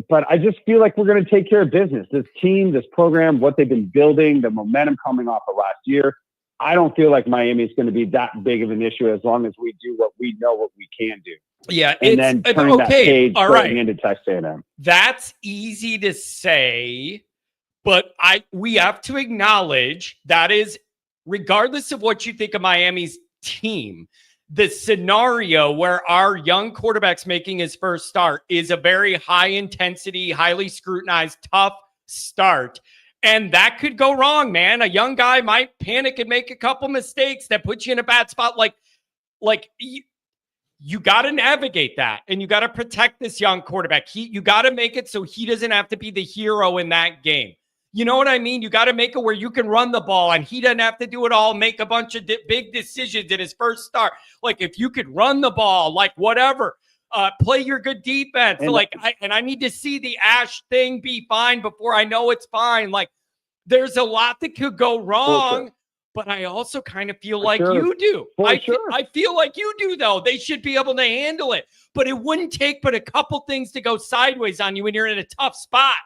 But I just feel like we're going to take care of business. This team, this program, what they've been building, the momentum coming off of last year. I don't feel like Miami is going to be that big of an issue as long as we do what we know what we can do. Yeah, and then turning that page going into Texas A&M. That's easy to say, but we have to acknowledge that is, regardless of what you think of Miami's team, the scenario where our young quarterback's making his first start is a very high intensity, highly scrutinized, tough start. And that could go wrong, man. A young guy might panic and make a couple mistakes that put you in a bad spot. You got to navigate that, and you got to protect this young quarterback. You got to make it so he doesn't have to be the hero in that game. You know what I mean? You got to make it where you can run the ball and he doesn't have to do it all, make a bunch of big decisions in his first start. Like if you could run the ball, like whatever, play your good defense. And I need to see the Ash thing be fine before I know it's fine. Like there's a lot that could go wrong. But I also kind of feel like you do. I feel like you do, though. They should be able to handle it. But it wouldn't take but a couple things to go sideways on you when you're in a tough spot.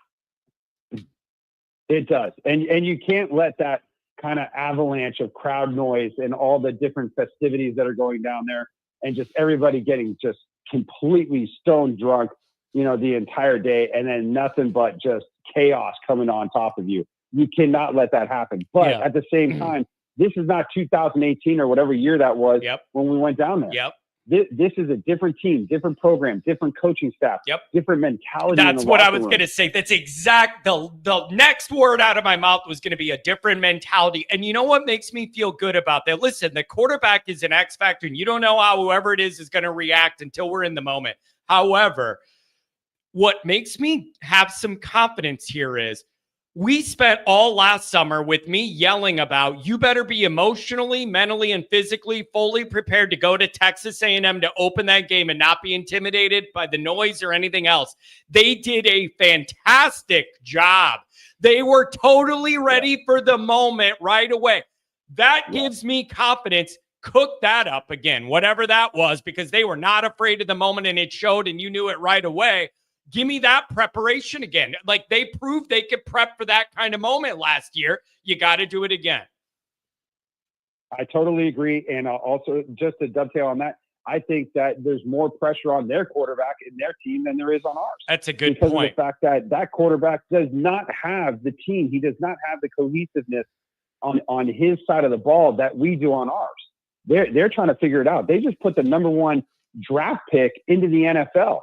It does. And you can't let that kind of avalanche of crowd noise and all the different festivities that are going down there and just everybody getting just completely stone drunk, the entire day, and then nothing but just chaos coming on top of you. You cannot let that happen. But at the same time, this is not 2018 or whatever year that was when we went down there. This is a different team, different program, different coaching staff, different mentality. That's what I was going to say. That's exact. The next word out of my mouth was going to be a different mentality. And you know what makes me feel good about that? Listen, the quarterback is an X factor, and you don't know how whoever it is going to react until we're in the moment. However, what makes me have some confidence here is we spent all last summer with me yelling about you better be emotionally, mentally, and physically fully prepared to go to Texas A&M to open that game and not be intimidated by the noise or anything else. They did a fantastic job. They were totally ready for the moment right away. That gives me confidence. Cook that up again, whatever that was, because they were not afraid of the moment and it showed and you knew it right away. Give me that preparation again. Like they proved they could prep for that kind of moment last year. You got to do it again. I totally agree. And also just to dovetail on that, I think that there's more pressure on their quarterback and their team than there is on ours. That's a good because point. Of the fact that that quarterback does not have the team. He does not have the cohesiveness on his side of the ball that we do on ours. They're trying to figure it out. They just put the number one draft pick into the NFL.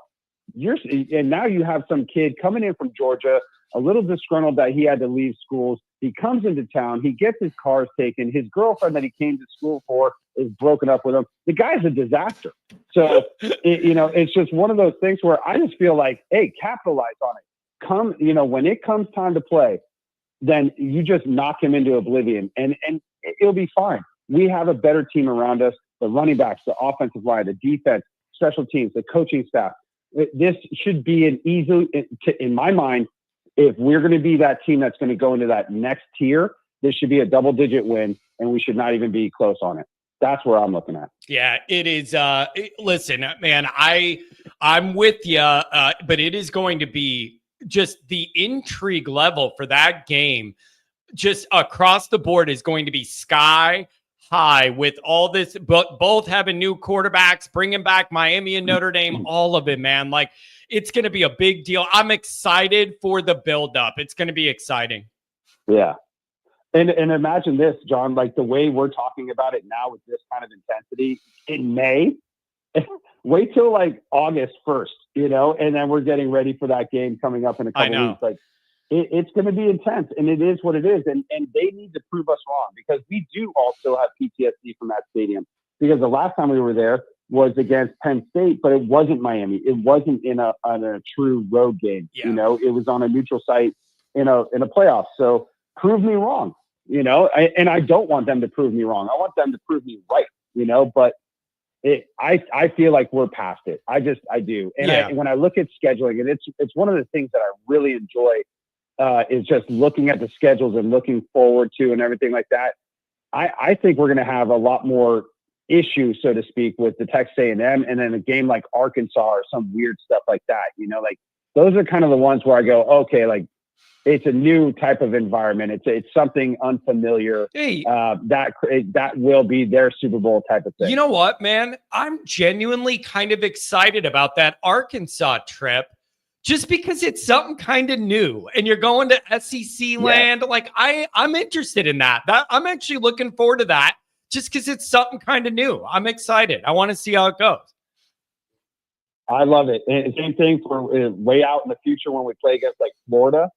And now you have some kid coming in from Georgia, a little disgruntled that he had to leave schools. He comes into town. He gets his cars taken. His girlfriend that he came to school for is broken up with him. The guy's a disaster. So, it's just one of those things where I just feel like, hey, capitalize on it. When it comes time to play, then you just knock him into oblivion and it'll be fine. We have a better team around us, the running backs, the offensive line, the defense, special teams, the coaching staff. This should be an easy, in my mind, if we're going to be that team that's going to go into that next tier, this should be a double-digit win, and we should not even be close on it. That's where I'm looking at. Yeah, it is. Listen, man, I'm with you, but it is going to be just the intrigue level for that game just across the board is going to be sky high with all this, but both having new quarterbacks, bringing back Miami and Notre Dame, all of it, man. Like it's going to be a big deal. I'm excited for the buildup. It's going to be exciting. Yeah. And imagine this, John, like the way we're talking about it now with this kind of intensity in May, wait till like August 1st, and then we're getting ready for that game coming up in a couple weeks. Like it's going to be intense, and it is what it is. And they need to prove us wrong because we do all still have PTSD from that stadium because the last time we were there was against Penn State, but it wasn't Miami. It wasn't on a true road game. Yeah. It was on a neutral site in a playoff. So prove me wrong, and I don't want them to prove me wrong. I want them to prove me right, but I feel like we're past it. I do. And when I look at scheduling, and it's one of the things that I really enjoy is just looking at the schedules and looking forward to and everything like that. I think we're going to have a lot more issues, so to speak, with the Texas A&M, and then a game like Arkansas or some weird stuff like that. Like those are kind of the ones where I go, okay, like it's a new type of environment. It's something unfamiliar. Hey, that will be their Super Bowl type of thing. You know what, man? I'm genuinely kind of excited about that Arkansas trip just because it's something kind of new and you're going to SEC land. Like I'm interested in that. I'm actually looking forward to that just because it's something kind of new. I'm excited. I want to see how it goes. I love it. And same thing for way out in the future when we play against like Florida.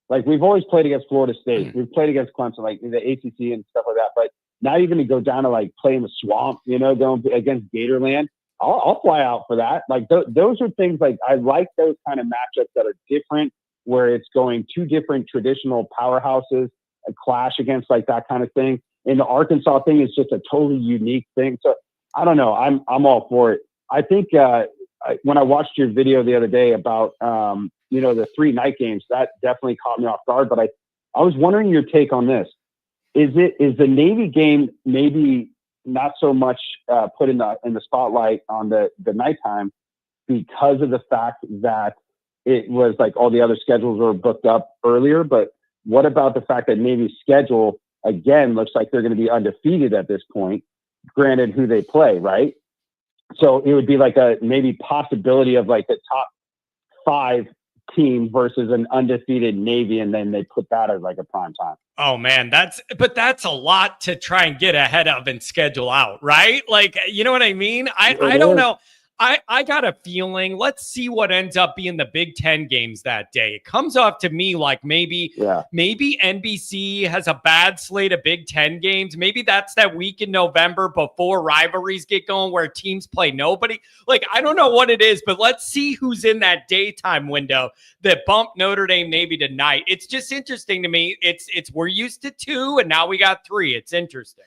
Like we've always played against Florida State. We've played against Clemson, like the ACC and stuff like that. But now you're going to go down to like play in the swamp, going against Gatorland. I'll fly out for that. Like those are things like I like those kind of matchups that are different, where it's going two different traditional powerhouses, a clash against like that kind of thing. And the Arkansas thing is just a totally unique thing. So I don't know. I'm all for it. I think when I watched your video the other day about the 3 night games, that definitely caught me off guard. But I was wondering your take on this. Is the Navy game maybe not so much put in the spotlight on the nighttime because of the fact that it was like all the other schedules were booked up earlier? But what about the fact that Navy's schedule again looks like they're going to be undefeated at this point, granted who they play, right? So it would be like a maybe possibility of like the top 5 team versus an undefeated Navy, and then they put that as like a prime time. Oh man, that's a lot to try and get ahead of and schedule out, right? Like, you know what I mean? I don't know. I got a feeling, let's see what ends up being the Big Ten games that day. It comes off to me like maybe NBC has a bad slate of Big Ten games. Maybe that's that week in November before rivalries get going where teams play nobody. Like, I don't know what it is, but let's see who's in that daytime window that bumped Notre Dame Navy tonight. It's just interesting to me. It's we're used to 2 and now we got 3. It's interesting.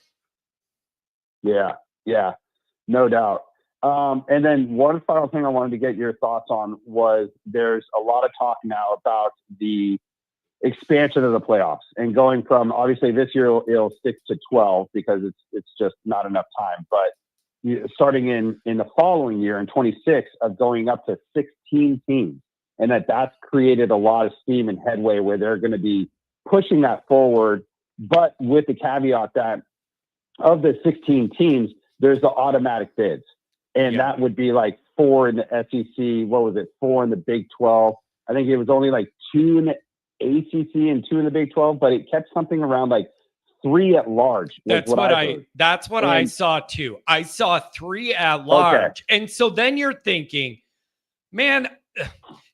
Yeah, no doubt. And then one final thing I wanted to get your thoughts on was there's a lot of talk now about the expansion of the playoffs and going from, obviously this year it'll stick to 12 because it's just not enough time, but starting in the following year in 26 of going up to 16 teams, and that's created a lot of steam and headway where they're going to be pushing that forward, but with the caveat that of the 16 teams, there's the automatic bids. And that would be like 4 in the SEC. What was it? 4 in the Big 12. I think it was only like 2 in the ACC and 2 in the Big 12, but it kept something around like 3 at large. That's what I saw too. I saw 3 at large. Okay. And so then you're thinking, man,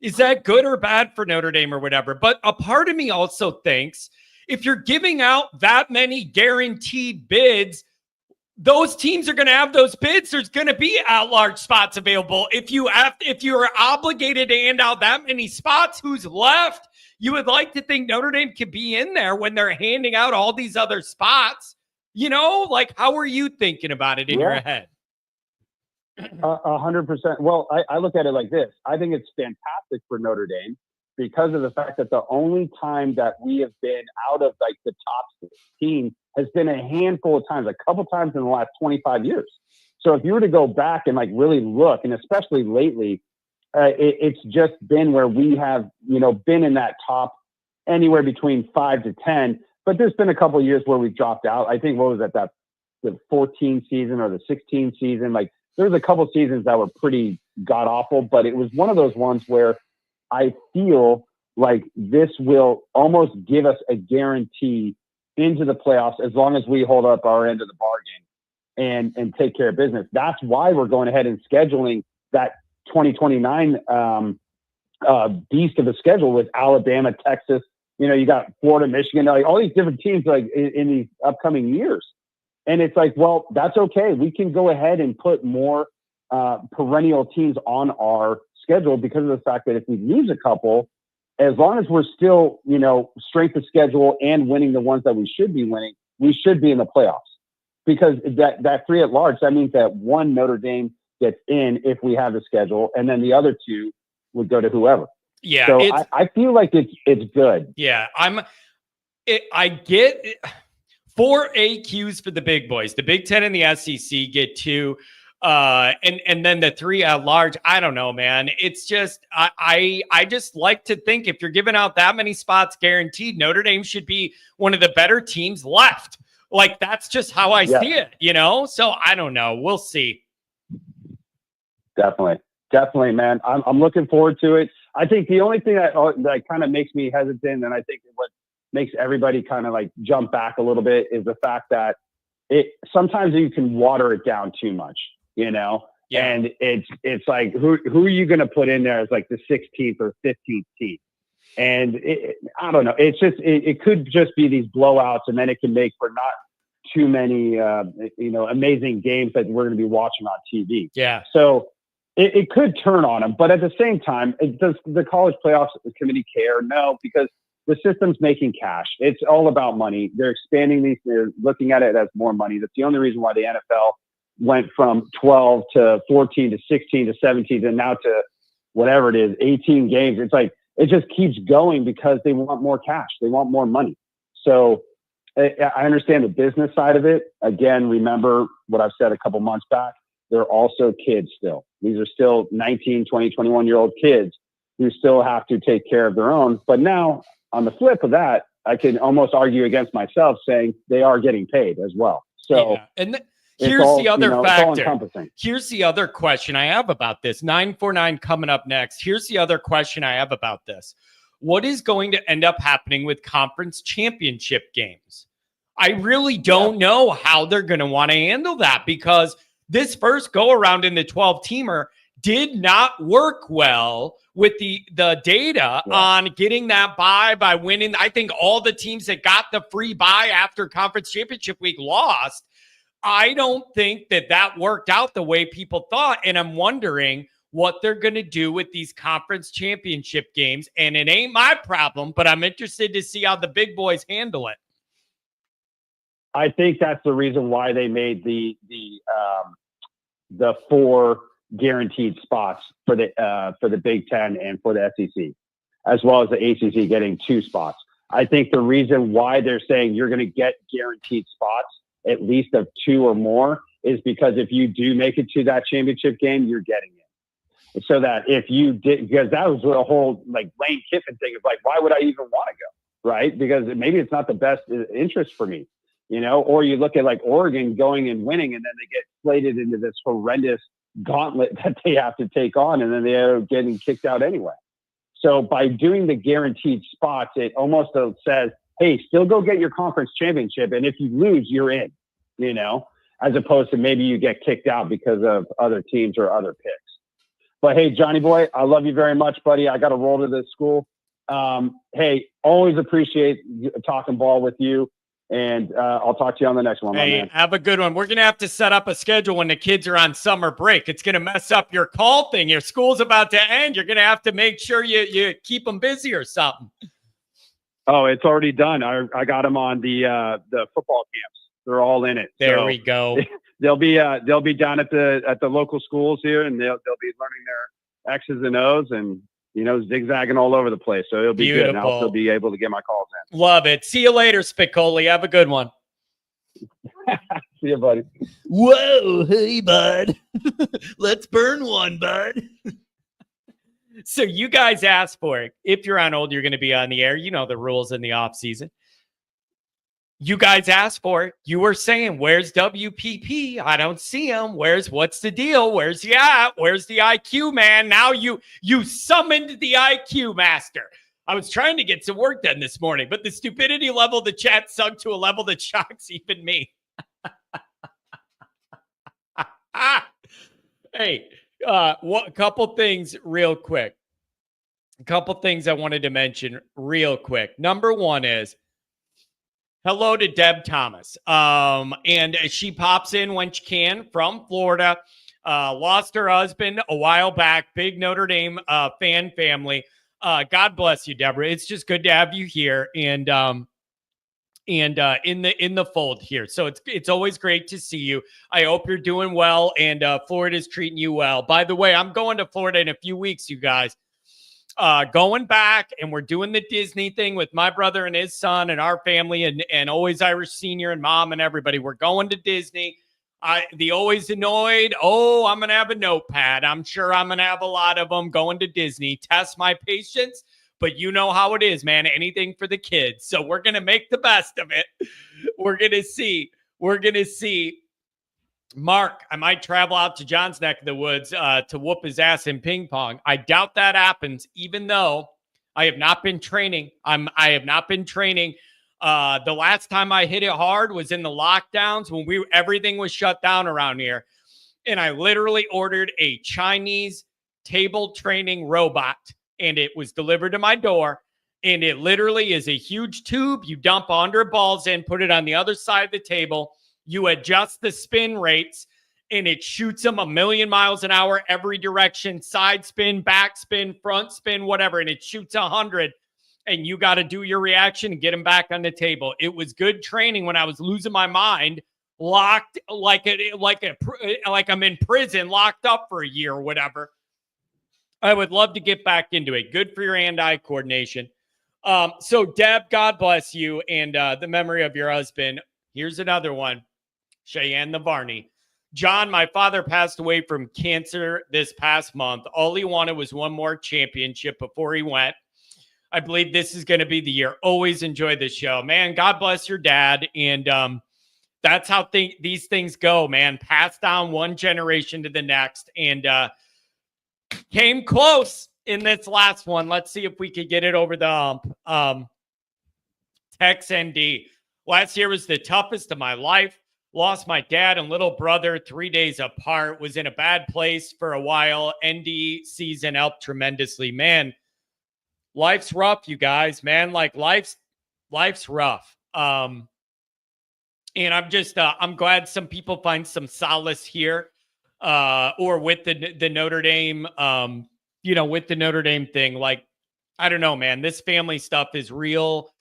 is that good or bad for Notre Dame or whatever? But a part of me also thinks if you're giving out that many guaranteed bids, those teams are going to have those bids. There's going to be at-large spots available. If you're obligated to hand out that many spots, who's left? You would like to think Notre Dame could be in there when they're handing out all these other spots. Like, how are you thinking about it in your head? 100%. Well, I look at it like this. I think it's fantastic for Notre Dame because of the fact that the only time that we have been out of like the top 16 has been a handful of times, a couple times in the last 25 years. So if you were to go back and like really look, and especially lately, it's just been where we have, been in that top anywhere between 5 to 10, but there's been a couple of years where we've dropped out. I think, what was that the 14 season or the 16 season? Like there was a couple seasons that were pretty god awful, but it was one of those ones where I feel like this will almost give us a guarantee into the playoffs as long as we hold up our end of the bargain and take care of business. That's why we're going ahead and scheduling that 2029 beast of a schedule with Alabama, Texas. You got Florida, Michigan, like all these different teams like in these upcoming years. And it's like, well, that's okay. We can go ahead and put more perennial teams on our schedule because of the fact that if we lose a couple, as long as we're still, strength of schedule and winning the ones that we should be winning, we should be in the playoffs. because that 3 at large, that means that one Notre Dame gets in if we have the schedule, and then the other 2 would go to whoever. Yeah. So I feel like it's good. Yeah. I get it. 4 AQs for the big boys. The Big Ten and the SEC get 2. And then the 3 at large. I don't know, man. It's just I just like to think if you're giving out that many spots guaranteed, Notre Dame should be one of the better teams left. Like, that's just how I see it, So I don't know. We'll see. Definitely, man. I'm looking forward to it. I think the only thing that kind of makes me hesitant, and I think what makes everybody kind of like jump back a little bit, is the fact that sometimes you can water it down too much, Yeah. And it's like, who are you going to put in there as like the 16th or 15th team? And I don't know. It's just, it could just be these blowouts, and then it can make for not too many, amazing games that we're going to be watching on TV. Yeah. So it could turn on them, but at the same time, does the college playoffs committee care? No, because the system's making cash. It's all about money. They're expanding these. They're looking at it as more money. That's the only reason why the NFL went from 12 to 14 to 16 to 17 and now to whatever it is, 18 games. It's like, it just keeps going because they want more cash. They want more money. So I understand the business side of it. Again, remember what I've said a couple months back. They're also kids still. These are still 19, 20, 21-year-old kids who still have to take care of their own. But now, on the flip of that, I can almost argue against myself saying they are getting paid as well. So and here's the other factor. Here's the other question I have about this. 949 coming up next. Here's the other question I have about this. What is going to end up happening with conference championship games? I really don't know how they're going to want to handle that, because this first go around in the 12-teamer did not work well with the data on getting that bye by winning. I think all the teams that got the free bye after conference championship week lost. I don't think that worked out the way people thought. And I'm wondering what they're going to do with these conference championship games. And it ain't my problem, but I'm interested to see how the big boys handle it. I think that's the reason why they made the 4 guaranteed spots for the Big Ten and for the SEC, as well as the ACC getting 2 spots. I think the reason why they're saying you're going to get guaranteed spots, at least of 2 or more, is because if you do make it to that championship game, you're getting it. So that if you did, because that was the whole like Lane Kiffin thing of like, why would I even want to go? Right? Because maybe it's not the best interest for me, or you look at like Oregon going and winning, and then they get slated into this horrendous gauntlet that they have to take on, and then they are getting kicked out anyway. So by doing the guaranteed spots, it almost says, hey, still go get your conference championship, and if you lose, you're in, as opposed to maybe you get kicked out because of other teams or other picks. But hey, Johnny boy, I love you very much, buddy. I got to roll to this school. Hey, always appreciate talking ball with you. And I'll talk to you on the next one. Hey, have a good one. We're going to have to set up a schedule when the kids are on summer break. It's going to mess up your call thing. Your school's about to end. You're going to have to make sure you keep them busy or something. Oh, it's already done. I got them on the football camps. They're all in it. There we go. They'll be down at the local schools here, and they'll be learning their X's and O's and zigzagging all over the place. So it'll be good. And I'll still be able to get my calls in. Love it. See you later, Spicoli. Have a good one. See you, buddy. Whoa. Hey, bud. Let's burn one, bud. So you guys asked for it. If you're on Old, you're going to be on the air. You know the rules in the off season. You guys asked for it. You were saying, where's WPP? I don't see him. What's the deal? Where's he at? Where's the IQ man? Now you summoned the IQ master. I was trying to get some work done this morning, but the stupidity level of the chat sunk to a level that shocks even me. Hey, a couple things real quick. A couple things I wanted to mention real quick. Number one is, hello to Deb Thomas. And she pops in when she can from Florida. Lost her husband a while back. Big Notre Dame fan family. God bless you, Deborah. It's just good to have you here. And and in the fold here. So it's always great to see you. I hope you're doing well, and Florida's treating you well. By the way, I'm going to Florida in a few weeks, you guys. Going back, and we're doing the Disney thing with my brother and his son and our family, and Always Irish Senior and Mom and everybody. We're going to Disney. The Always Annoyed. Oh, I'm gonna have a notepad. I'm sure I'm gonna have a lot of them going to Disney. Test my patience. But you know how it is, man. Anything for the kids. So we're going to make the best of it. We're going to see. We're going to see. Mark, I might travel out to John's neck of the woods to whoop his ass in ping pong. I doubt that happens, even though I have not been training. I have not been training. The last time I hit it hard was in the lockdowns when everything was shut down around here. And I literally ordered a Chinese table training robot. And it was delivered to my door. And it literally is a huge tube. You dump 100 balls in, put it on the other side of the table. You adjust the spin rates, and it shoots them 1,000,000 miles an hour every direction. Side spin, back spin, front spin, whatever. And it shoots 100. And you got to do your reaction and get them back on the table. It was good training when I was losing my mind, locked like I'm in prison, locked up for a year or whatever. I would love to get back into it. Good for your hand-eye coordination. So, Deb, God bless you and the memory of your husband. Here's another one. Cheyenne the Varney. John, my father passed away from cancer this past month. All he wanted was one more championship before he went. I believe this is going to be the year. Always enjoy the show. Man, God bless your dad. And that's how these things go, man. Pass down one generation to the next. And came close in this last one. Let's see if we could get it over the hump. Tex ND. Last year was the toughest of my life. Lost my dad and little brother 3 days apart. Was in a bad place for a while. ND season helped tremendously. Man, life's rough, you guys. Man, like life's rough. And I'm just I'm glad some people find some solace here. Or with the Notre Dame, with the Notre Dame thing. Like, I don't know, man. This family stuff is real.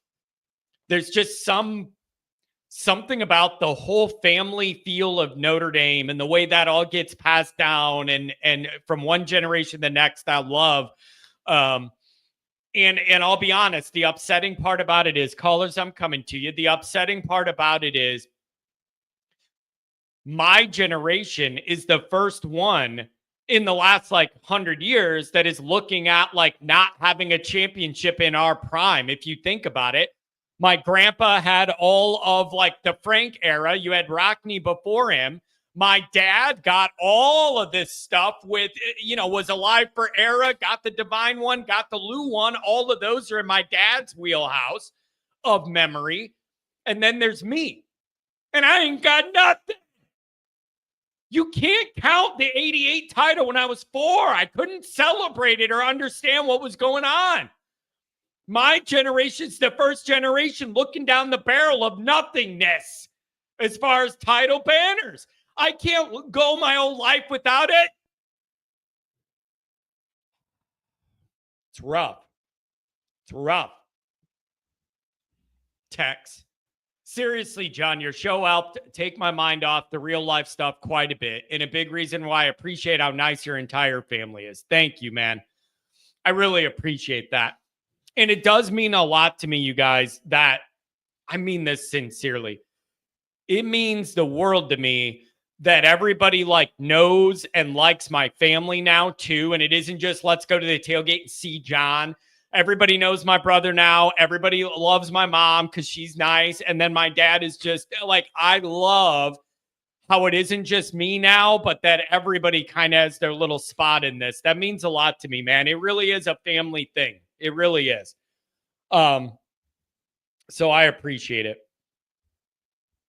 There's just something about the whole family feel of Notre Dame and the way that all gets passed down and from one generation to the next. I love. And I'll be honest, the upsetting part about it is, callers, I'm coming to you. The upsetting part about it is, my generation is the first one in the last 100 years that is looking at not having a championship in our prime. If you think about it, my grandpa had all of the Frank era. You had Rockney before him. My dad got all of this stuff with, was alive for era, got the Divine one, got the Lou one. All of those are in my dad's wheelhouse of memory. And then there's me. And I ain't got nothing. You can't count the 88 title when I was 4. I couldn't celebrate it or understand what was going on. My generation's the first generation looking down the barrel of nothingness as far as title banners. I can't go my whole life without it. It's rough. It's rough. Tex. Seriously, John, your show helped take my mind off the real life stuff quite a bit. And a big reason why I appreciate how nice your entire family is. Thank you, man. I really appreciate that. And it does mean a lot to me, you guys, that I mean this sincerely. It means the world to me that everybody knows and likes my family now too. And it isn't just let's go to the tailgate and see John. Everybody knows my brother now. Everybody loves my mom because she's nice. And then my dad is just I love how it isn't just me now, but that everybody kind of has their little spot in this. That means a lot to me, man. It really is a family thing. It really is. So I appreciate it.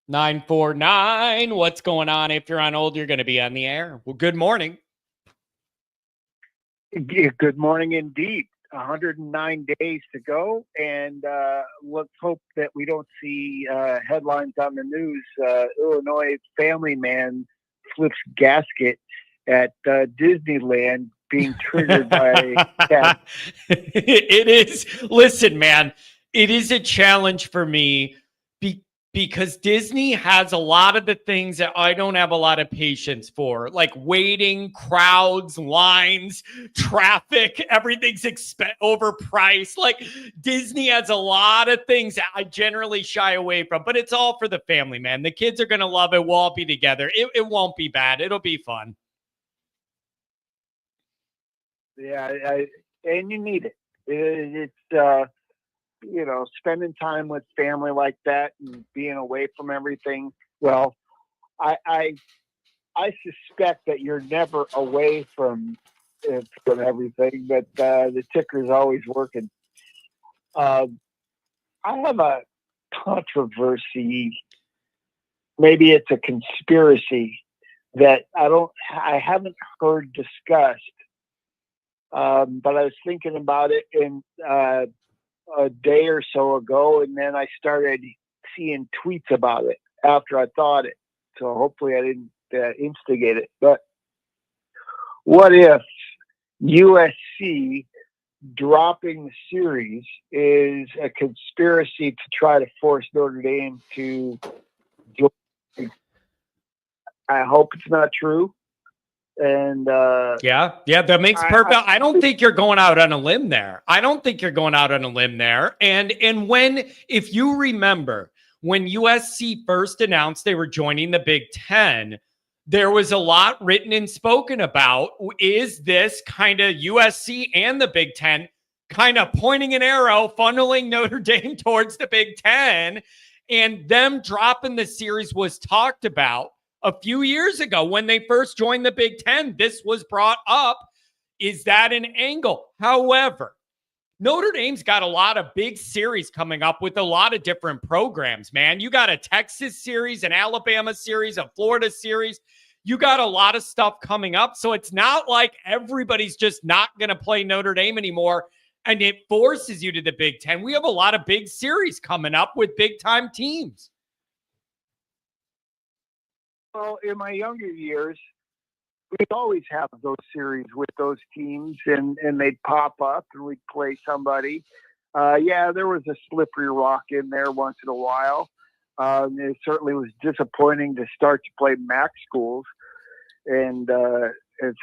949. What's going on? If you're on hold, you're going to be on the air. Well, good morning. Good morning indeed. 109 days to go, and let's hope that we don't see headlines on the news. Illinois family man flips gasket at Disneyland being triggered by cat. It is. Listen, man, it is a challenge for me because Disney has a lot of the things that I don't have a lot of patience for, like waiting, crowds, lines, traffic, everything's overpriced. Like Disney has a lot of things that I generally shy away from, but it's all for the family, man. The kids are going to love it. We'll all be together. It won't be bad. It'll be fun. Yeah, and you need it. It's spending time with family like that and being away from everything. Well, I suspect that you're never away from everything, but the ticker's always working. I have a controversy. Maybe it's a conspiracy that I haven't heard discussed. But I was thinking about it a day or so ago, and then I started seeing tweets about it after I thought it. So hopefully I didn't instigate it. But what if USC dropping the series is a conspiracy to try to force Notre Dame to join? I hope it's not true. And yeah, that makes perfect. I don't think you're going out on a limb there. And if you remember, when USC first announced they were joining the Big Ten, there was a lot written and spoken about, is this kind of USC and the Big Ten kind of pointing an arrow, funneling Notre Dame towards the Big Ten, and them dropping the series was talked about. A few years ago, when they first joined the Big Ten, this was brought up. Is that an angle? However, Notre Dame's got a lot of big series coming up with a lot of different programs, man. You got a Texas series, an Alabama series, a Florida series. You got a lot of stuff coming up. So it's not like everybody's just not going to play Notre Dame anymore, and it forces you to the Big Ten. We have a lot of big series coming up with big-time teams. Well, in my younger years, we'd always have those series with those teams, and they'd pop up, and we'd play somebody. There was a slippery rock in there once in a while. It certainly was disappointing to start to play MAC schools and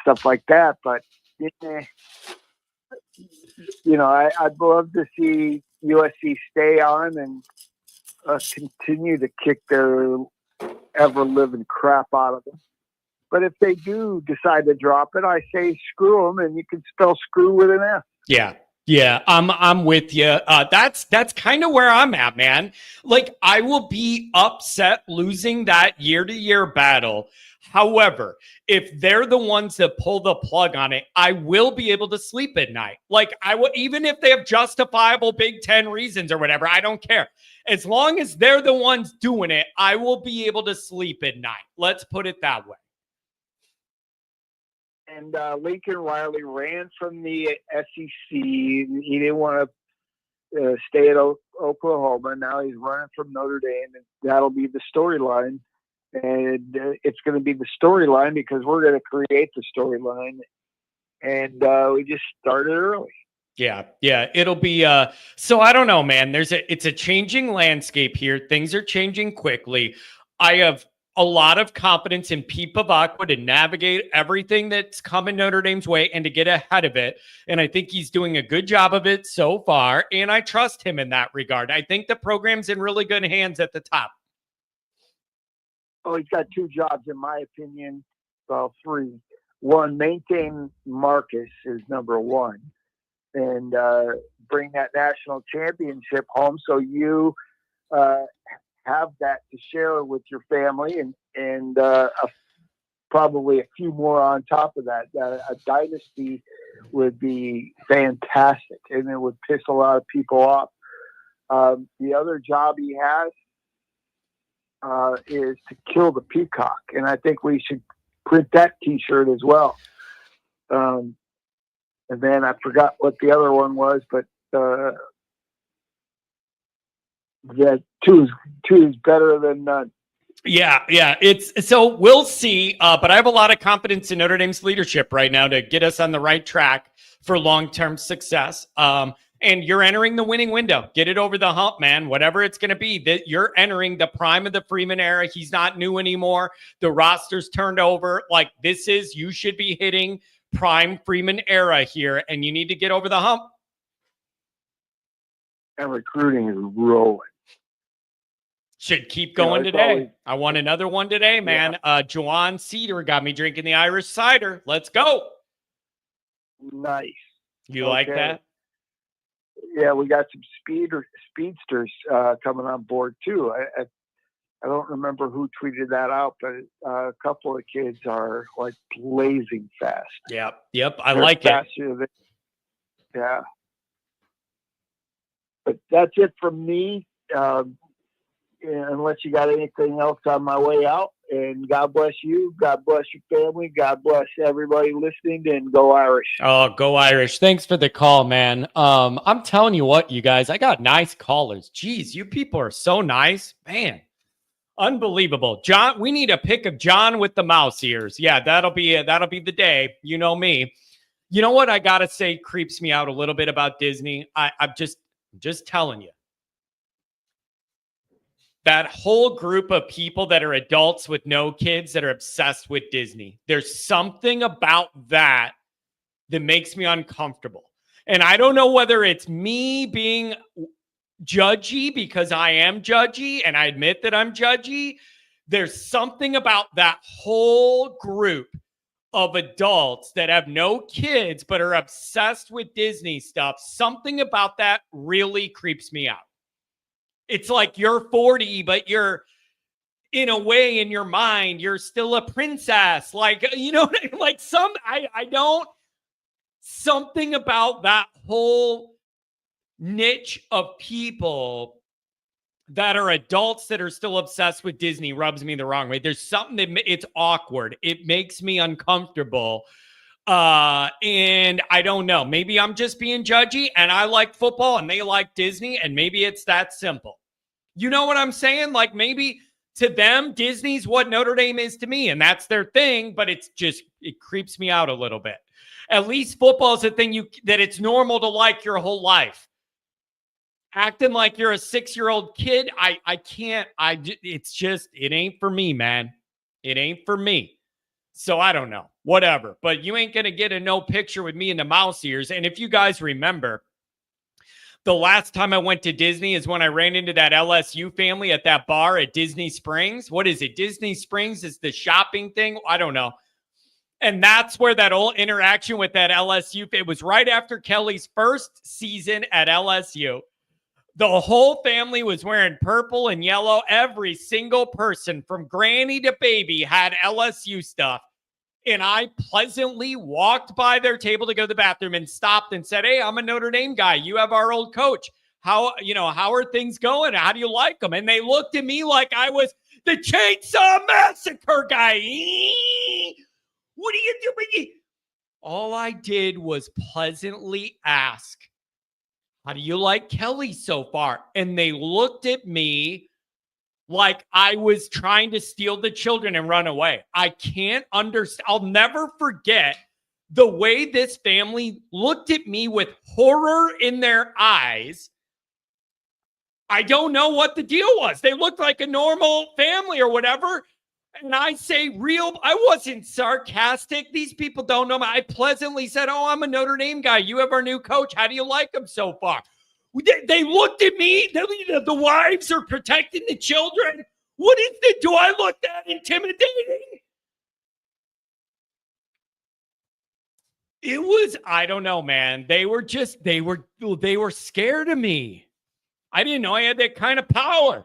stuff like that. But, I'd love to see USC stay on and continue to kick their ever-living crap out of them. But if they do decide to drop it, I say screw them, and you can spell screw with an F. Yeah, I'm with you. That's kind of where I'm at, man. Like, I will be upset losing that year-to-year battle. However, if they're the ones that pull the plug on it, I will be able to sleep at night. Like, I will, even if they have justifiable Big Ten reasons or whatever, I don't care. As long as they're the ones doing it, I will be able to sleep at night. Let's put it that way. And Lincoln Riley ran from the SEC. He didn't want to stay at Oklahoma. Now he's running from Notre Dame, and that'll be the storyline. And it's going to be the storyline because we're going to create the storyline. And we just started early. Yeah, it'll be so I don't know, man. It's a changing landscape here. Things are changing quickly. I have a lot of confidence in Pete Pavakwa to navigate everything that's coming Notre Dame's way and to get ahead of it. And I think he's doing a good job of it so far. And I trust him in that regard. I think the program's in really good hands at the top. Oh, he's got two jobs, in my opinion. Well, three. One, maintain Marcus is number one, and bring that national championship home so you have that to share with your family, and probably a few more on top of that. A dynasty would be fantastic, and it would piss a lot of people off. The other job he has is to kill the peacock, and I think we should print that T-shirt as well. And then I forgot what the other one was, but that two is better than none. Yeah. It's so we'll see. But I have a lot of confidence in Notre Dame's leadership right now to get us on the right track for long-term success. And you're entering the winning window. Get it over the hump, man. Whatever it's going to be, that you're entering the prime of the Freeman era. He's not new anymore. The roster's turned over. Like, you should be hitting prime Freeman era here, and you need to get over the hump. And recruiting is rolling. Should keep going today. Always, I won another one today, man. Yeah. Juwan Cedar got me drinking the Irish cider. Let's go. Nice. You like that? Yeah, we got some speedsters coming on board too. I don't remember who tweeted that out, but a couple of kids are like blazing fast. Yep. I They're like it. Yeah. But that's it from me. Unless you got anything else on my way out. And God bless you. God bless your family. God bless everybody listening. And go Irish. Oh, go Irish. Thanks for the call, man. I'm telling you what, you guys, I got nice callers. Jeez, you people are so nice. Man, unbelievable. John, we need a pic of John with the mouse ears. Yeah, that'll be the day. You know me. You know what I got to say creeps me out a little bit about Disney? I'm just telling you. That whole group of people that are adults with no kids that are obsessed with Disney. There's something about that makes me uncomfortable. And I don't know whether it's me being judgy, because I am judgy and I admit that I'm judgy. There's something about that whole group of adults that have no kids but are obsessed with Disney stuff. Something about that really creeps me out. It's like you're 40, but you're, in a way, in your mind, you're still a princess. Like, you know, like I don't, something about that whole niche of people that are adults that are still obsessed with Disney rubs me the wrong way. There's something it's awkward. It makes me uncomfortable. And I don't know, maybe I'm just being judgy and I like football and they like Disney, and maybe it's that simple. You know what I'm saying? Like, maybe to them, Disney's what Notre Dame is to me, and that's their thing, but it creeps me out a little bit. At least football is a thing that it's normal to like your whole life. Acting like you're a 6-year-old kid, I can't, it ain't for me, man. It ain't for me. So I don't know, whatever, but you ain't going to get a no picture with me in the mouse ears. And if you guys remember, the last time I went to Disney is when I ran into that LSU family at that bar at Disney Springs. What is it? Disney Springs is the shopping thing? I don't know. And that's where that whole interaction with that LSU, it was right after Kelly's first season at LSU. The whole family was wearing purple and yellow. Every single person from granny to baby had LSU stuff. And I pleasantly walked by their table to go to the bathroom and stopped and said, "Hey, I'm a Notre Dame guy. You have our old coach. How are things going? How do you like them?" And they looked at me like I was the Chainsaw Massacre guy. What are you doing? All I did was pleasantly ask, "How do you like Kelly so far?" And they looked at me like I was trying to steal the children and run away. I can't understand. I'll never forget the way this family looked at me with horror in their eyes. I don't know what the deal was. They looked like a normal family or whatever. And I say I wasn't sarcastic. These people don't know me. I pleasantly said, "Oh, I'm a Notre Dame guy. You have our new coach. How do you like him so far?" They looked at me. The wives are protecting the children. What is it? Do I look that intimidating? It was, I don't know, man. They were scared of me. I didn't know I had that kind of power.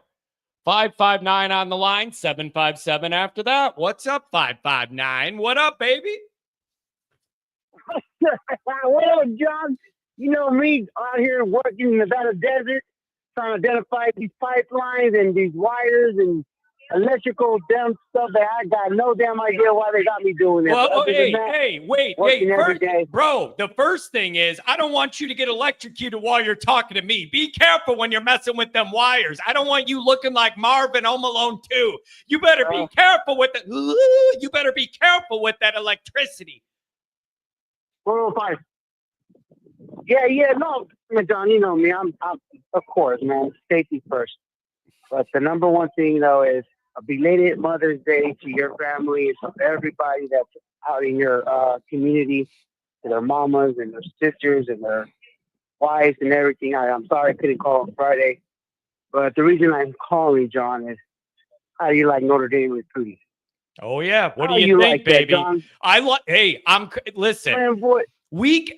559 on the line, 757 after that. What's up, 559? What up, baby? Well, John, you know me out here working in Nevada desert, trying to identify these pipelines and these wires and electrical damn stuff that I got no damn idea why they got me doing it. Well, wait. Every day. Bro, the first thing is I don't want you to get electrocuted while you're talking to me. Be careful when you're messing with them wires. I don't want you looking like Marvin Home Alone 2. You better be careful with it. You better be careful with that electricity. 405. Yeah, no, John, you know me. I'm of course, man, safety first. But the number one thing, though, is a belated Mother's Day to your family and to everybody that's out in your community, to their mamas and their sisters and their wives and everything. I'm sorry I couldn't call on Friday. But the reason I'm calling, John, is how do you like Notre Dame recruiting? Oh yeah, what How do you think, like baby? that, John? I like. Hey, listen. Man, boy,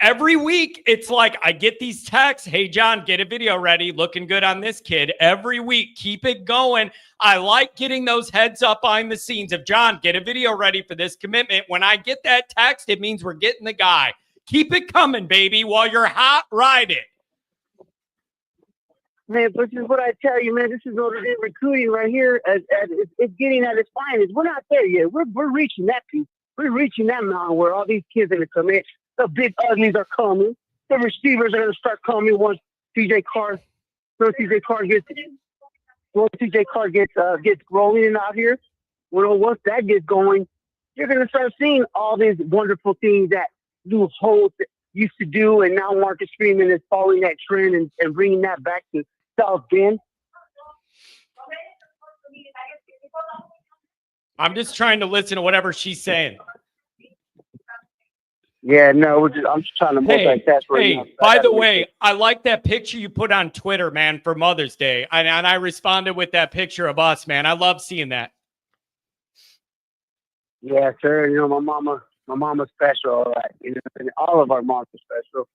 Every week, it's like I get these texts. Hey, John, get a video ready. Looking good on this kid. Every week, keep it going. I like getting those heads up behind the scenes of John, get a video ready for this commitment. When I get that text, it means we're getting the guy. Keep it coming, baby, while you're hot, ride it. man, this is what I tell you, man. This is Notre Dame recruiting right here. It's getting at its finest. We're not there yet. We're reaching that peak. We're reaching that mountain where all these kids are going to come in. The big uglies are coming. The receivers are going to start coming once TJ Carr gets rolling out here. Well, once that gets going, you're going to start seeing all these wonderful things that Lou Holt used to do, and now Marcus Freeman is following that trend and bringing that back to South Bend. I'm just trying to listen to whatever she's saying. Yeah, no, I'm just trying to multitask right now. By the way, I like that picture you put on Twitter, man, for Mother's Day. And I responded with that picture of us, man. I love seeing that. Yeah, sir. You know, my mama's special, all right. You know, and all of our moms are special,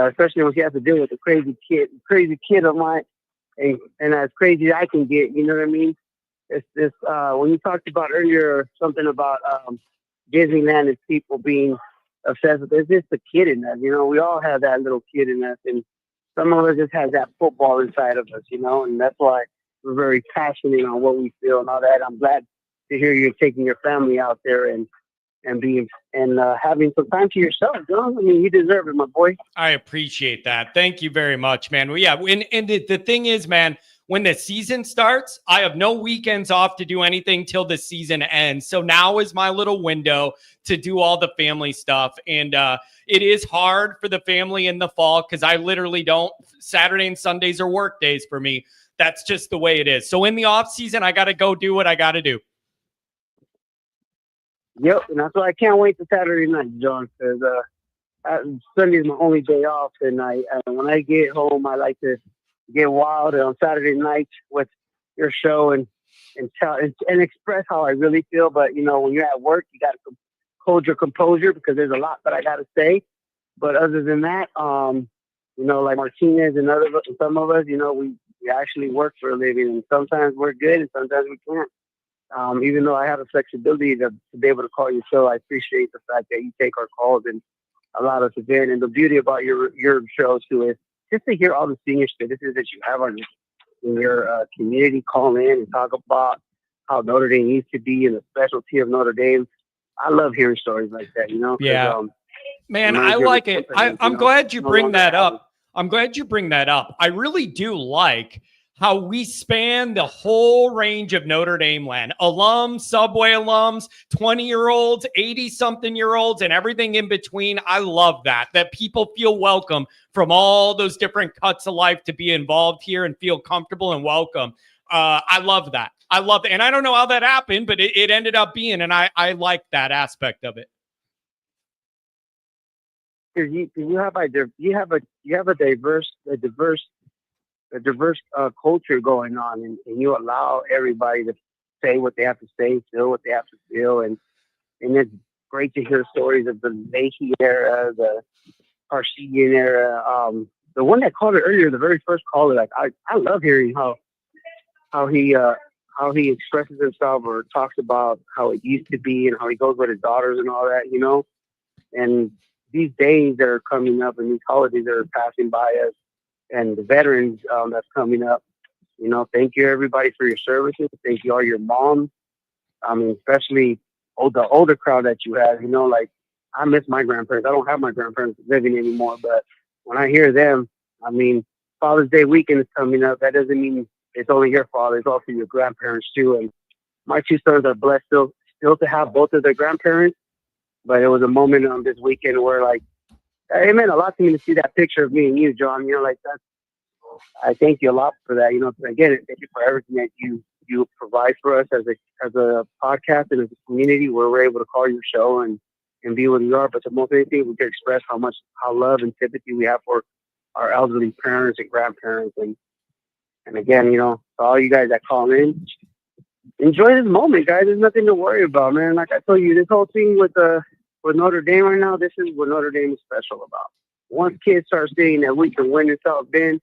especially when she has to deal with a crazy kid of mine, and as crazy as I can get. You know what I mean? It's this when you talked about earlier something about Disneyland and people being obsessed with. There's just a kid in us, you know. We all have that little kid in us, and some of us just have that football inside of us, you know. And that's why we're very passionate on what we feel and all that. I'm glad to hear you're taking your family out there and being and having some time to yourself, John. I mean, you deserve it, my boy. I appreciate that. Thank you very much, man. Well, yeah, and the thing is, man, when the season starts, I have no weekends off to do anything till the season ends. So now is my little window to do all the family stuff. And it is hard for the family in the fall because I literally don't. Saturday and Sundays are work days for me. That's just the way it is. So in the off season, I got to go do what I got to do. Yep, and that's why I can't wait to Saturday night, John, because Sunday is my only day off, and when I get home, I like to get wild on Saturday night with your show and tell and express how I really feel. But you know, when you're at work, you got to hold your composure because there's a lot that I got to say. But other than that, you know, like Martinez and some of us, you know, we actually work for a living, and sometimes we're good, and sometimes we can't. Even though I have the flexibility to be able to call your show, I appreciate the fact that you take our calls and allow us to vent. And the beauty about your show too is just to hear all the senior citizens that you have on your community call in and talk about how Notre Dame used to be and the specialty of Notre Dame. I love hearing stories like that, you know? Yeah. Man, I like it. I'm glad you bring that up. I'm glad you bring that up. I really do like how we span the whole range of Notre Dame land. Alums, Subway alums, 20-year-olds, 80-something-year-olds, and everything in between. I love that people feel welcome from all those different cuts of life to be involved here and feel comfortable and welcome. I love that. I love it. And I don't know how that happened, but it ended up being, and I like that aspect of it. You have a diverse culture going on, and you allow everybody to say what they have to say, feel what they have to feel, and it's great to hear stories of the Leahy era, the Parsegian era. The one that called it earlier, the very first caller, like I love hearing how he expresses himself or talks about how it used to be and how he goes with his daughters and all that, you know. And these days that are coming up and these holidays that are passing by us, and the veterans that's coming up, you know, thank you everybody for your services. Thank you all your moms. I mean, especially the older crowd that you have. You know, like I miss my grandparents. I don't have my grandparents living anymore, but when I hear them, I mean, Father's Day weekend is coming up. That doesn't mean it's only your father; it's also your grandparents too. And my two sons are blessed still to have both of their grandparents. But it was a moment on this weekend where, like, it meant a lot to me to see that picture of me and you, John. You know, like that. I thank you a lot for that. You know, again, thank you for everything that you provide for us as a podcast and as a community where we're able to call your show and be what we are. But the most anything, we can express how love and sympathy we have for our elderly parents and grandparents. And again, you know, to all you guys that call in, enjoy this moment, guys. There's nothing to worry about, man. Like I told you, this whole thing with Notre Dame right now, this is what Notre Dame is special about. Once kids start seeing that we can win in South Bend,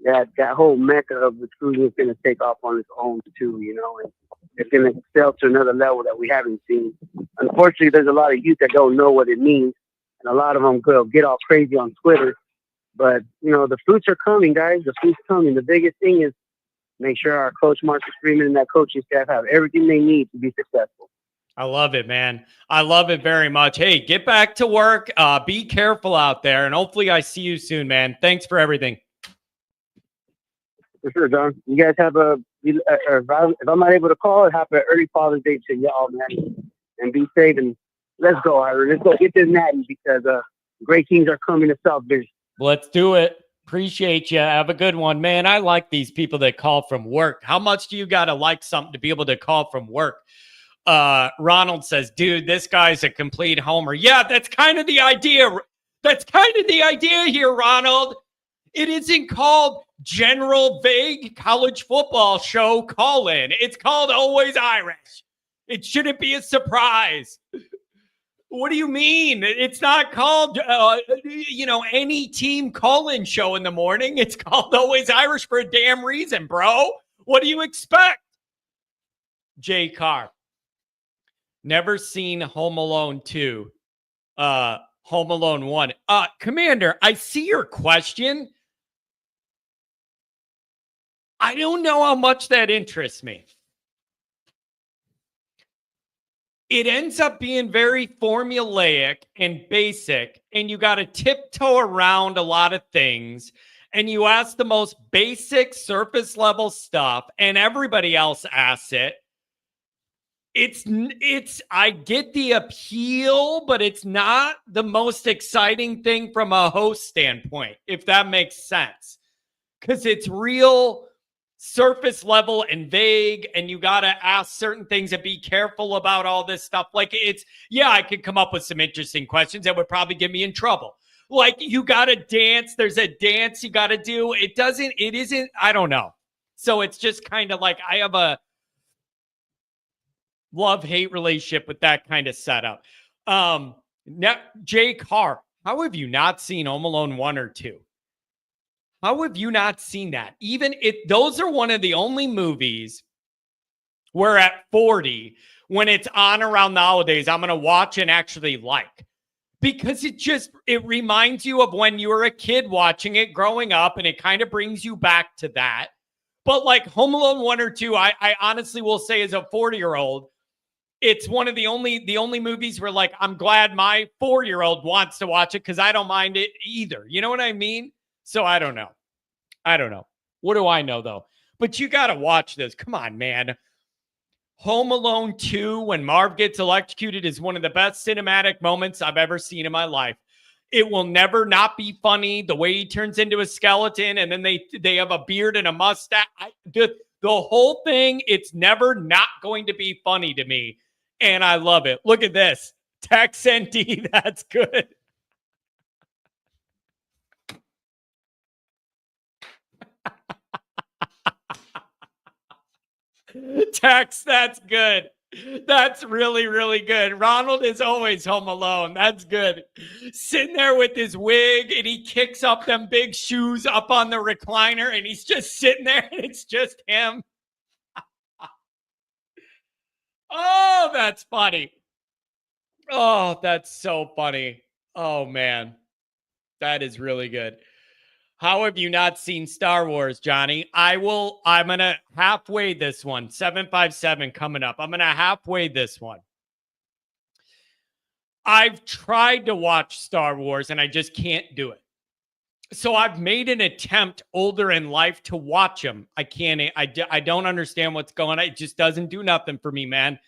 that whole mecca of recruiting is going to take off on its own too, you know, and it's going to excel to another level that we haven't seen. Unfortunately, there's a lot of youth that don't know what it means, and a lot of them will get all crazy on Twitter. But, you know, the fruits are coming, guys. The fruits are coming. The biggest thing is make sure our coach, Marcus Freeman, and that coaching staff have everything they need to be successful. I love it, man. I love it very much. Hey, get back to work. Be careful out there, and hopefully I see you soon, man. Thanks for everything. For sure, John. You guys have if I'm not able to call, have an early Father's Day to y'all, man. And be safe, and let's go, Ira. Let's go get this natty because great teams are coming to South Bend. Let's do it. Appreciate you. Have a good one, man. I like these people that call from work. How much do you got to like something to be able to call from work? Ronald says, dude, this guy's a complete homer. Yeah, that's kind of the idea. That's kind of the idea here, Ronald. It isn't called General Vague College Football Show Call-In. It's called Always Irish. It shouldn't be a surprise. What do you mean? It's not called, any team call-in show in the morning. It's called Always Irish for a damn reason, bro. What do you expect? Jay Carr. Never seen Home Alone 2. Home Alone 1. Commander, I see your question. I don't know how much that interests me. It ends up being very formulaic and basic, and you got to tiptoe around a lot of things, and you ask the most basic surface level stuff, and everybody else asks it. I get the appeal, but it's not the most exciting thing from a host standpoint, if that makes sense, because it's real surface level and vague, and you got to ask certain things and be careful about all this stuff. Like I could come up with some interesting questions that would probably get me in trouble. Like you got to dance. There's a dance you got to do. It isn't, I don't know. So it's just kind of like, I have a love-hate relationship with that kind of setup. Now, Jay Carr, how have you not seen Home Alone 1 or 2? How have you not seen that? Even if those are one of the only movies where at 40, when it's on around the holidays, I'm going to watch and actually like. Because it reminds you of when you were a kid watching it growing up, and it kind of brings you back to that. But like Home Alone 1 or 2, I honestly will say as a 40-year-old, it's one of the only movies where like I'm glad my 4-year-old wants to watch it because I don't mind it either. You know what I mean? So I don't know. What do I know, though? But you got to watch this. Come on, man. Home Alone 2, when Marv gets electrocuted, is one of the best cinematic moments I've ever seen in my life. It will never not be funny. The way he turns into a skeleton, and then they have a beard and a mustache. The whole thing, it's never not going to be funny to me. And I love it. Look at this. Tex ND, that's good. Tex, that's good. That's really, really good. Ronald is always home alone. That's good. Sitting there with his wig, and he kicks up them big shoes up on the recliner, and he's just sitting there, and it's just him. Oh, that's funny. Oh, that's so funny. Oh, man. That is really good. How have you not seen Star Wars, Johnny? I'm going to halfway this one. 757 coming up. I'm going to halfway this one. I've tried to watch Star Wars, and I just can't do it. So I've made an attempt older in life to watch them. I can't. I don't understand what's going on. It just doesn't do nothing for me, man.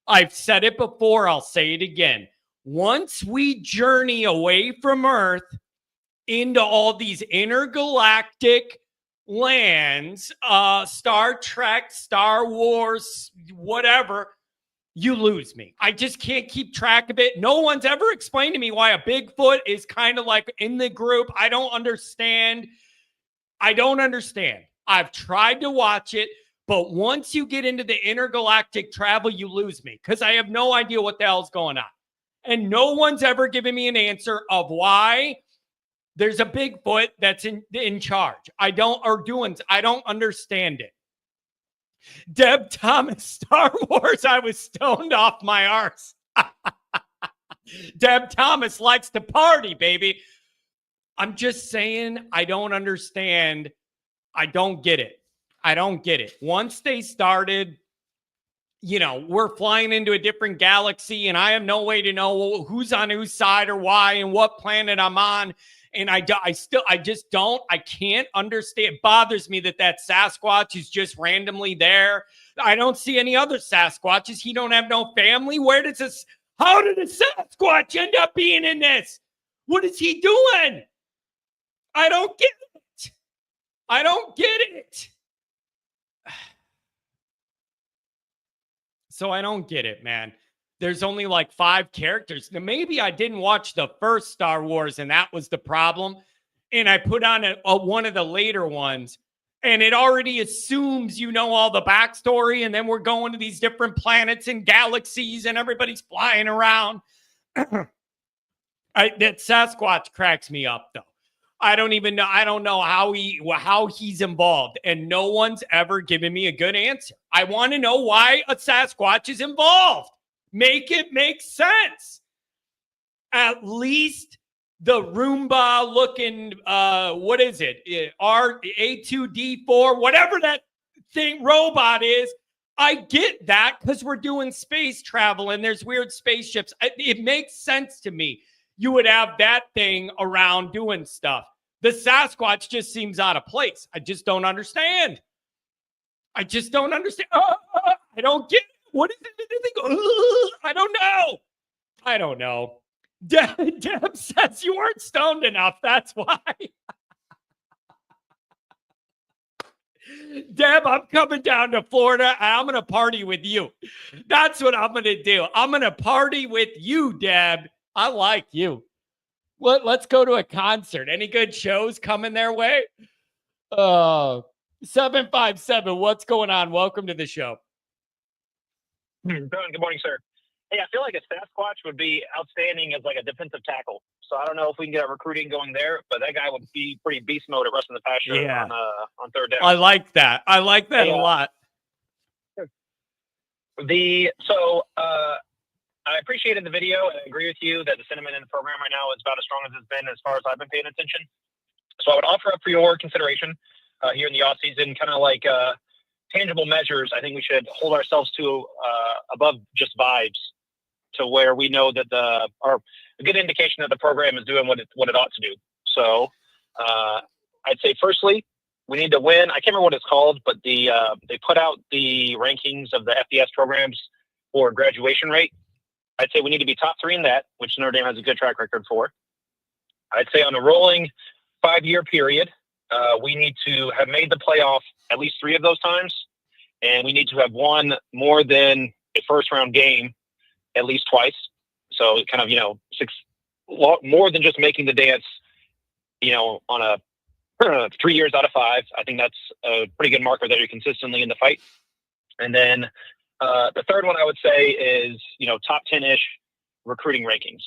I've said it before. I'll say it again. once we journey away from Earth into all these intergalactic lands, Star Trek, Star Wars, whatever, you lose me. I just can't keep track of it. No one's ever explained to me why a Bigfoot is kind of like in the group. I don't understand. I've tried to watch it, but once you get into the intergalactic travel, you lose me because I have no idea what the hell's going on. And no one's ever given me an answer of why there's a Bigfoot that's in charge. I don't understand it. Deb Thomas, Star Wars, I was stoned off my arse. Deb Thomas likes to party, baby. I'm just saying, I don't understand. I don't get it. Once they started, we're flying into a different galaxy and I have no way to know who's on whose side or why and what planet I'm on. And I can't understand. It bothers me that Sasquatch is just randomly there. I don't see any other Sasquatches. He don't have no family. How did a Sasquatch end up being in this? What is he doing? I don't get it. So I don't get it, man. There's only like 5 characters. Now, maybe I didn't watch the first Star Wars and that was the problem. And I put on one of the later ones and it already assumes all the backstory. And then we're going to these different planets and galaxies and everybody's flying around. That Sasquatch cracks me up, though. I don't even know. I don't know how he's involved. And no one's ever given me a good answer. I want to know why a Sasquatch is involved. Make it make sense. At least the Roomba looking, what is it? A2D4, whatever that thing robot is. I get that because we're doing space travel and there's weird spaceships. It makes sense to me. You would have that thing around doing stuff. The Sasquatch just seems out of place. I just don't understand. I don't get it. What is it? I don't know. Deb says you weren't stoned enough. That's why. Deb, I'm coming down to Florida and I'm going to party with you. That's what I'm going to do. I'm going to party with you, Deb. I like you. Let's go to a concert. Any good shows coming their way? 757, what's going on? Welcome to the show. Good morning, sir. Hey, I feel like a Sasquatch would be outstanding as like a defensive tackle. So I don't know if we can get our recruiting going there, but that guy would be pretty beast mode at rusting the pasture on third down. I like that. a lot. I appreciated the video and I agree with you that the sentiment in the program right now is about as strong as it's been as far as I've been paying attention. So I would offer up for your consideration here in the off season, kind of like tangible measures. I think we should hold ourselves to above just vibes, to where we know that a good indication that the program is doing what it ought to do. So I'd say firstly, we need to win. I can't remember what it's called, but they put out the rankings of the FDS programs for graduation rate. I'd say we need to be top 3 in that, which Notre Dame has a good track record for. I'd say on a rolling 5-year period, we need to have made the playoff at least 3 of those times, and we need to have won more than a first-round game at least twice. So kind of, 6 more than just making the dance, on a 3 years out of 5. I think that's a pretty good marker that you're consistently in the fight. And then the third one I would say is, top 10-ish recruiting rankings.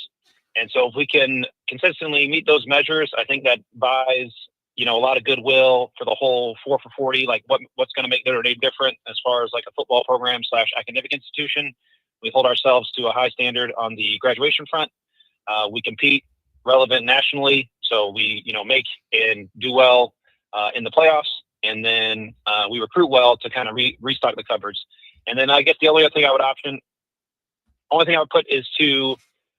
And so if we can consistently meet those measures, I think that buys, a lot of goodwill for the whole 4 for 40, like what's going to make Notre Dame different as far as like a football program / academic institution. We hold ourselves to a high standard on the graduation front. We compete relevant nationally. So we, make and do well in the playoffs. And then we recruit well to kind of restock the cupboards. And then I guess the only other thing I would put is to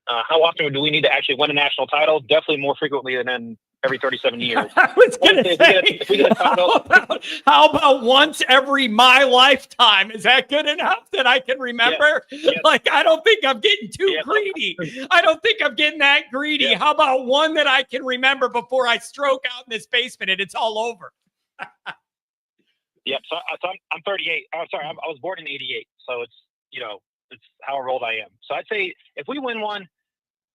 how often do we need to actually win a national title? Definitely more frequently than every 37 years. I was going to say, if we get how about once every my lifetime? Is that good enough that I can remember? Yes. Like, I don't think I'm getting too Yes. greedy. I don't think I'm getting that greedy. Yes. How about one that I can remember before I stroke out in this basement and it's all over? Yep. So I'm 38. I'm sorry. I was born in 88. So it's, it's however old I am. So I'd say if we win one,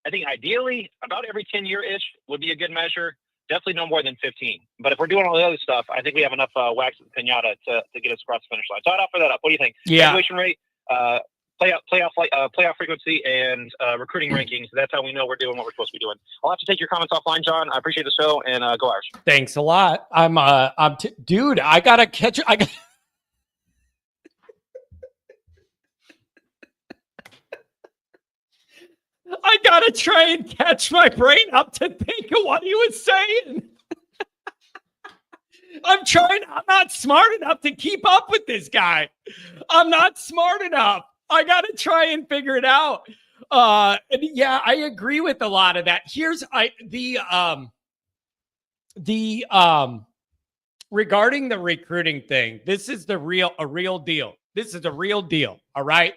I think ideally about every 10-year-ish would be a good measure. Definitely no more than 15. But if we're doing all the other stuff, I think we have enough wax at the pinata to get us across the finish line. So I'd offer that up. What do you think? Yeah. Graduation rate, playoff frequency, and recruiting rankings. That's how we know we're doing what we're supposed to be doing. I'll have to take your comments offline, John. I appreciate the show, and go Irish. Thanks a lot. Dude, I gotta catch. I gotta try and catch my brain up to think of what he was saying. I'm not smart enough to keep up with this guy. I'm not smart enough. I gotta try and figure it out. And yeah, I agree with a lot of that. Here's regarding the recruiting thing. This is a real deal. This is a real deal. All right.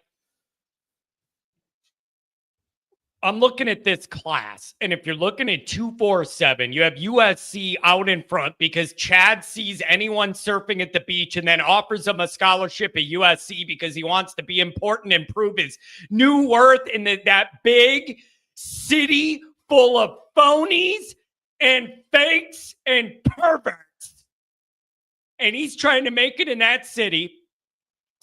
I'm looking at this class, and if you're looking at 247, you have USC out in front because Chad sees anyone surfing at the beach and then offers them a scholarship at USC because he wants to be important and prove his new worth in that big city full of phonies and fakes and perverts. And he's trying to make it in that city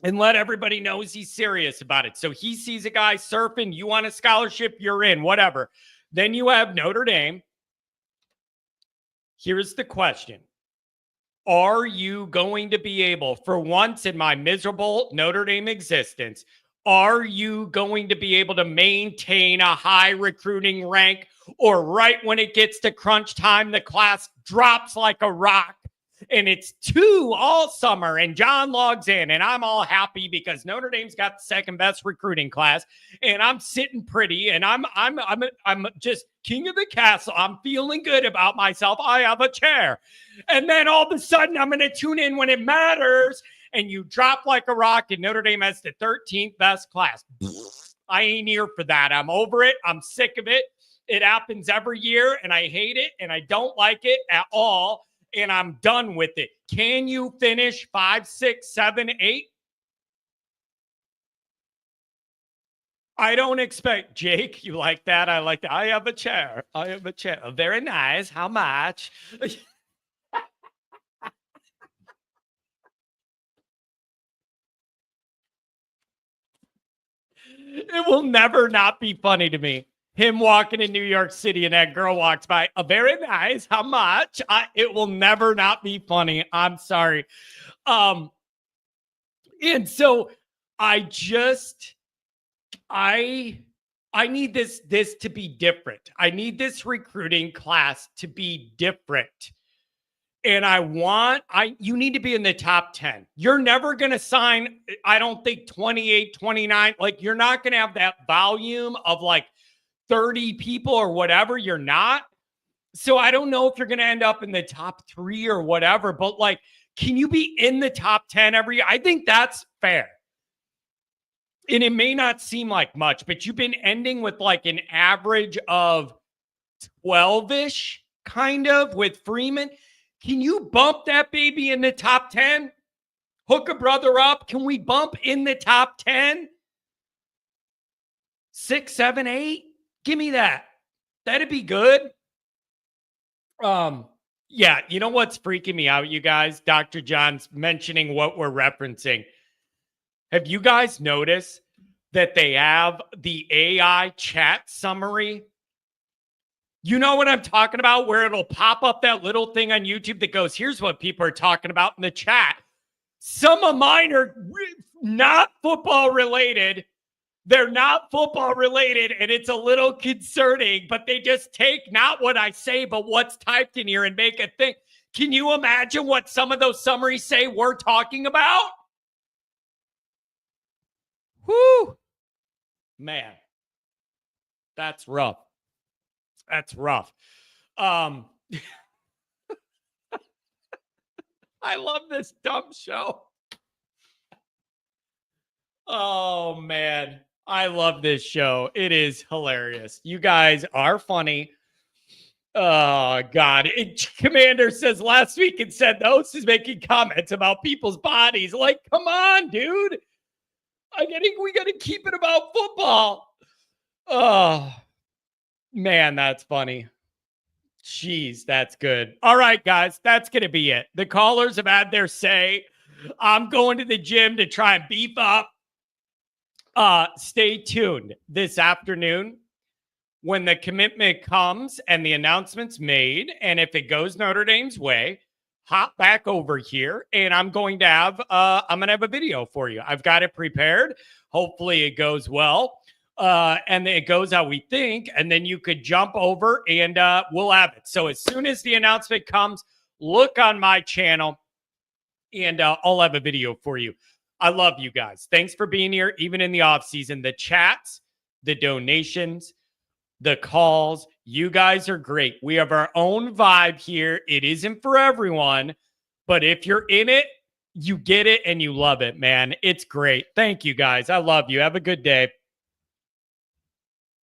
and let everybody know he's serious about it. So he sees a guy surfing, you want a scholarship, you're in, whatever. Then you have Notre Dame. Here's the question. Are you going to be able, for once in my miserable Notre Dame existence, are you going to be able to maintain a high recruiting rank, or right when it gets to crunch time, the class drops like a rock? And it's 2 all summer, and John logs in, and I'm all happy because Notre Dame's got the second best recruiting class, and I'm sitting pretty, and I'm just king of the castle. I'm feeling good about myself. I have a chair, and then all of a sudden, I'm going to tune in when it matters, and you drop like a rock, and Notre Dame has the 13th best class. I ain't here for that. I'm over it. I'm sick of it. It happens every year, and I hate it, and I don't like it at all. And I'm done with it. Can you finish 5, 6, 7, 8? I don't expect, Jake, you like that? I like that. I have a chair. Very nice. How much? It will never not be funny to me. Him walking in New York City and that girl walks by. Very nice. How much? It will never not be funny. I'm sorry. And so I need this to be different. I need this recruiting class to be different. And you need to be in the top 10. You're never going to sign, I don't think 28, 29. Like, you're not going to have that volume of like 30 people or whatever. You're not. So I don't know if you're going to end up in the top 3 or whatever, but like, can you be in the top 10 every year? I think that's fair. And it may not seem like much, but you've been ending with like an average of 12-ish kind of with Freeman. Can you bump that baby in the top 10? Hook a brother up. Can we bump in the top 10? 6, 7, 8? Give me that. That'd be good. Yeah, you know what's freaking me out, you guys? Dr. John's mentioning what we're referencing. Have you guys noticed that they have the AI chat summary? You know what I'm talking about? Where it'll pop up that little thing on YouTube that goes, here's what people are talking about in the chat. Some of mine are not football related. They're not football related, and it's a little concerning, but they just take not what I say, but what's typed in here and make a thing. Can you imagine what some of those summaries say we're talking about? Whoo! Man, that's rough. That's rough. I love this dumb show. Oh, man. I love this show. It is hilarious. You guys are funny. Oh, God. Commander says last week and said the host is making comments about people's bodies. Like, come on, dude. We got to keep it about football. Oh, man, that's funny. Jeez, that's good. All right, guys, that's going to be it. The callers have had their say. I'm going to the gym to try and beef up. Stay tuned this afternoon when the commitment comes and the announcement's made. And if it goes Notre Dame's way, hop back over here and I'm going to have a video for you. I've got it prepared. Hopefully it goes well. And it goes how we think, and then you could jump over and we'll have it. So as soon as the announcement comes, look on my channel and I'll have a video for you. I love you guys. Thanks for being here, even in the off season. The chats, the donations, the calls, you guys are great. We have our own vibe here. It isn't for everyone, but if you're in it, you get it and you love it, man. It's great. Thank you guys. I love you. Have a good day.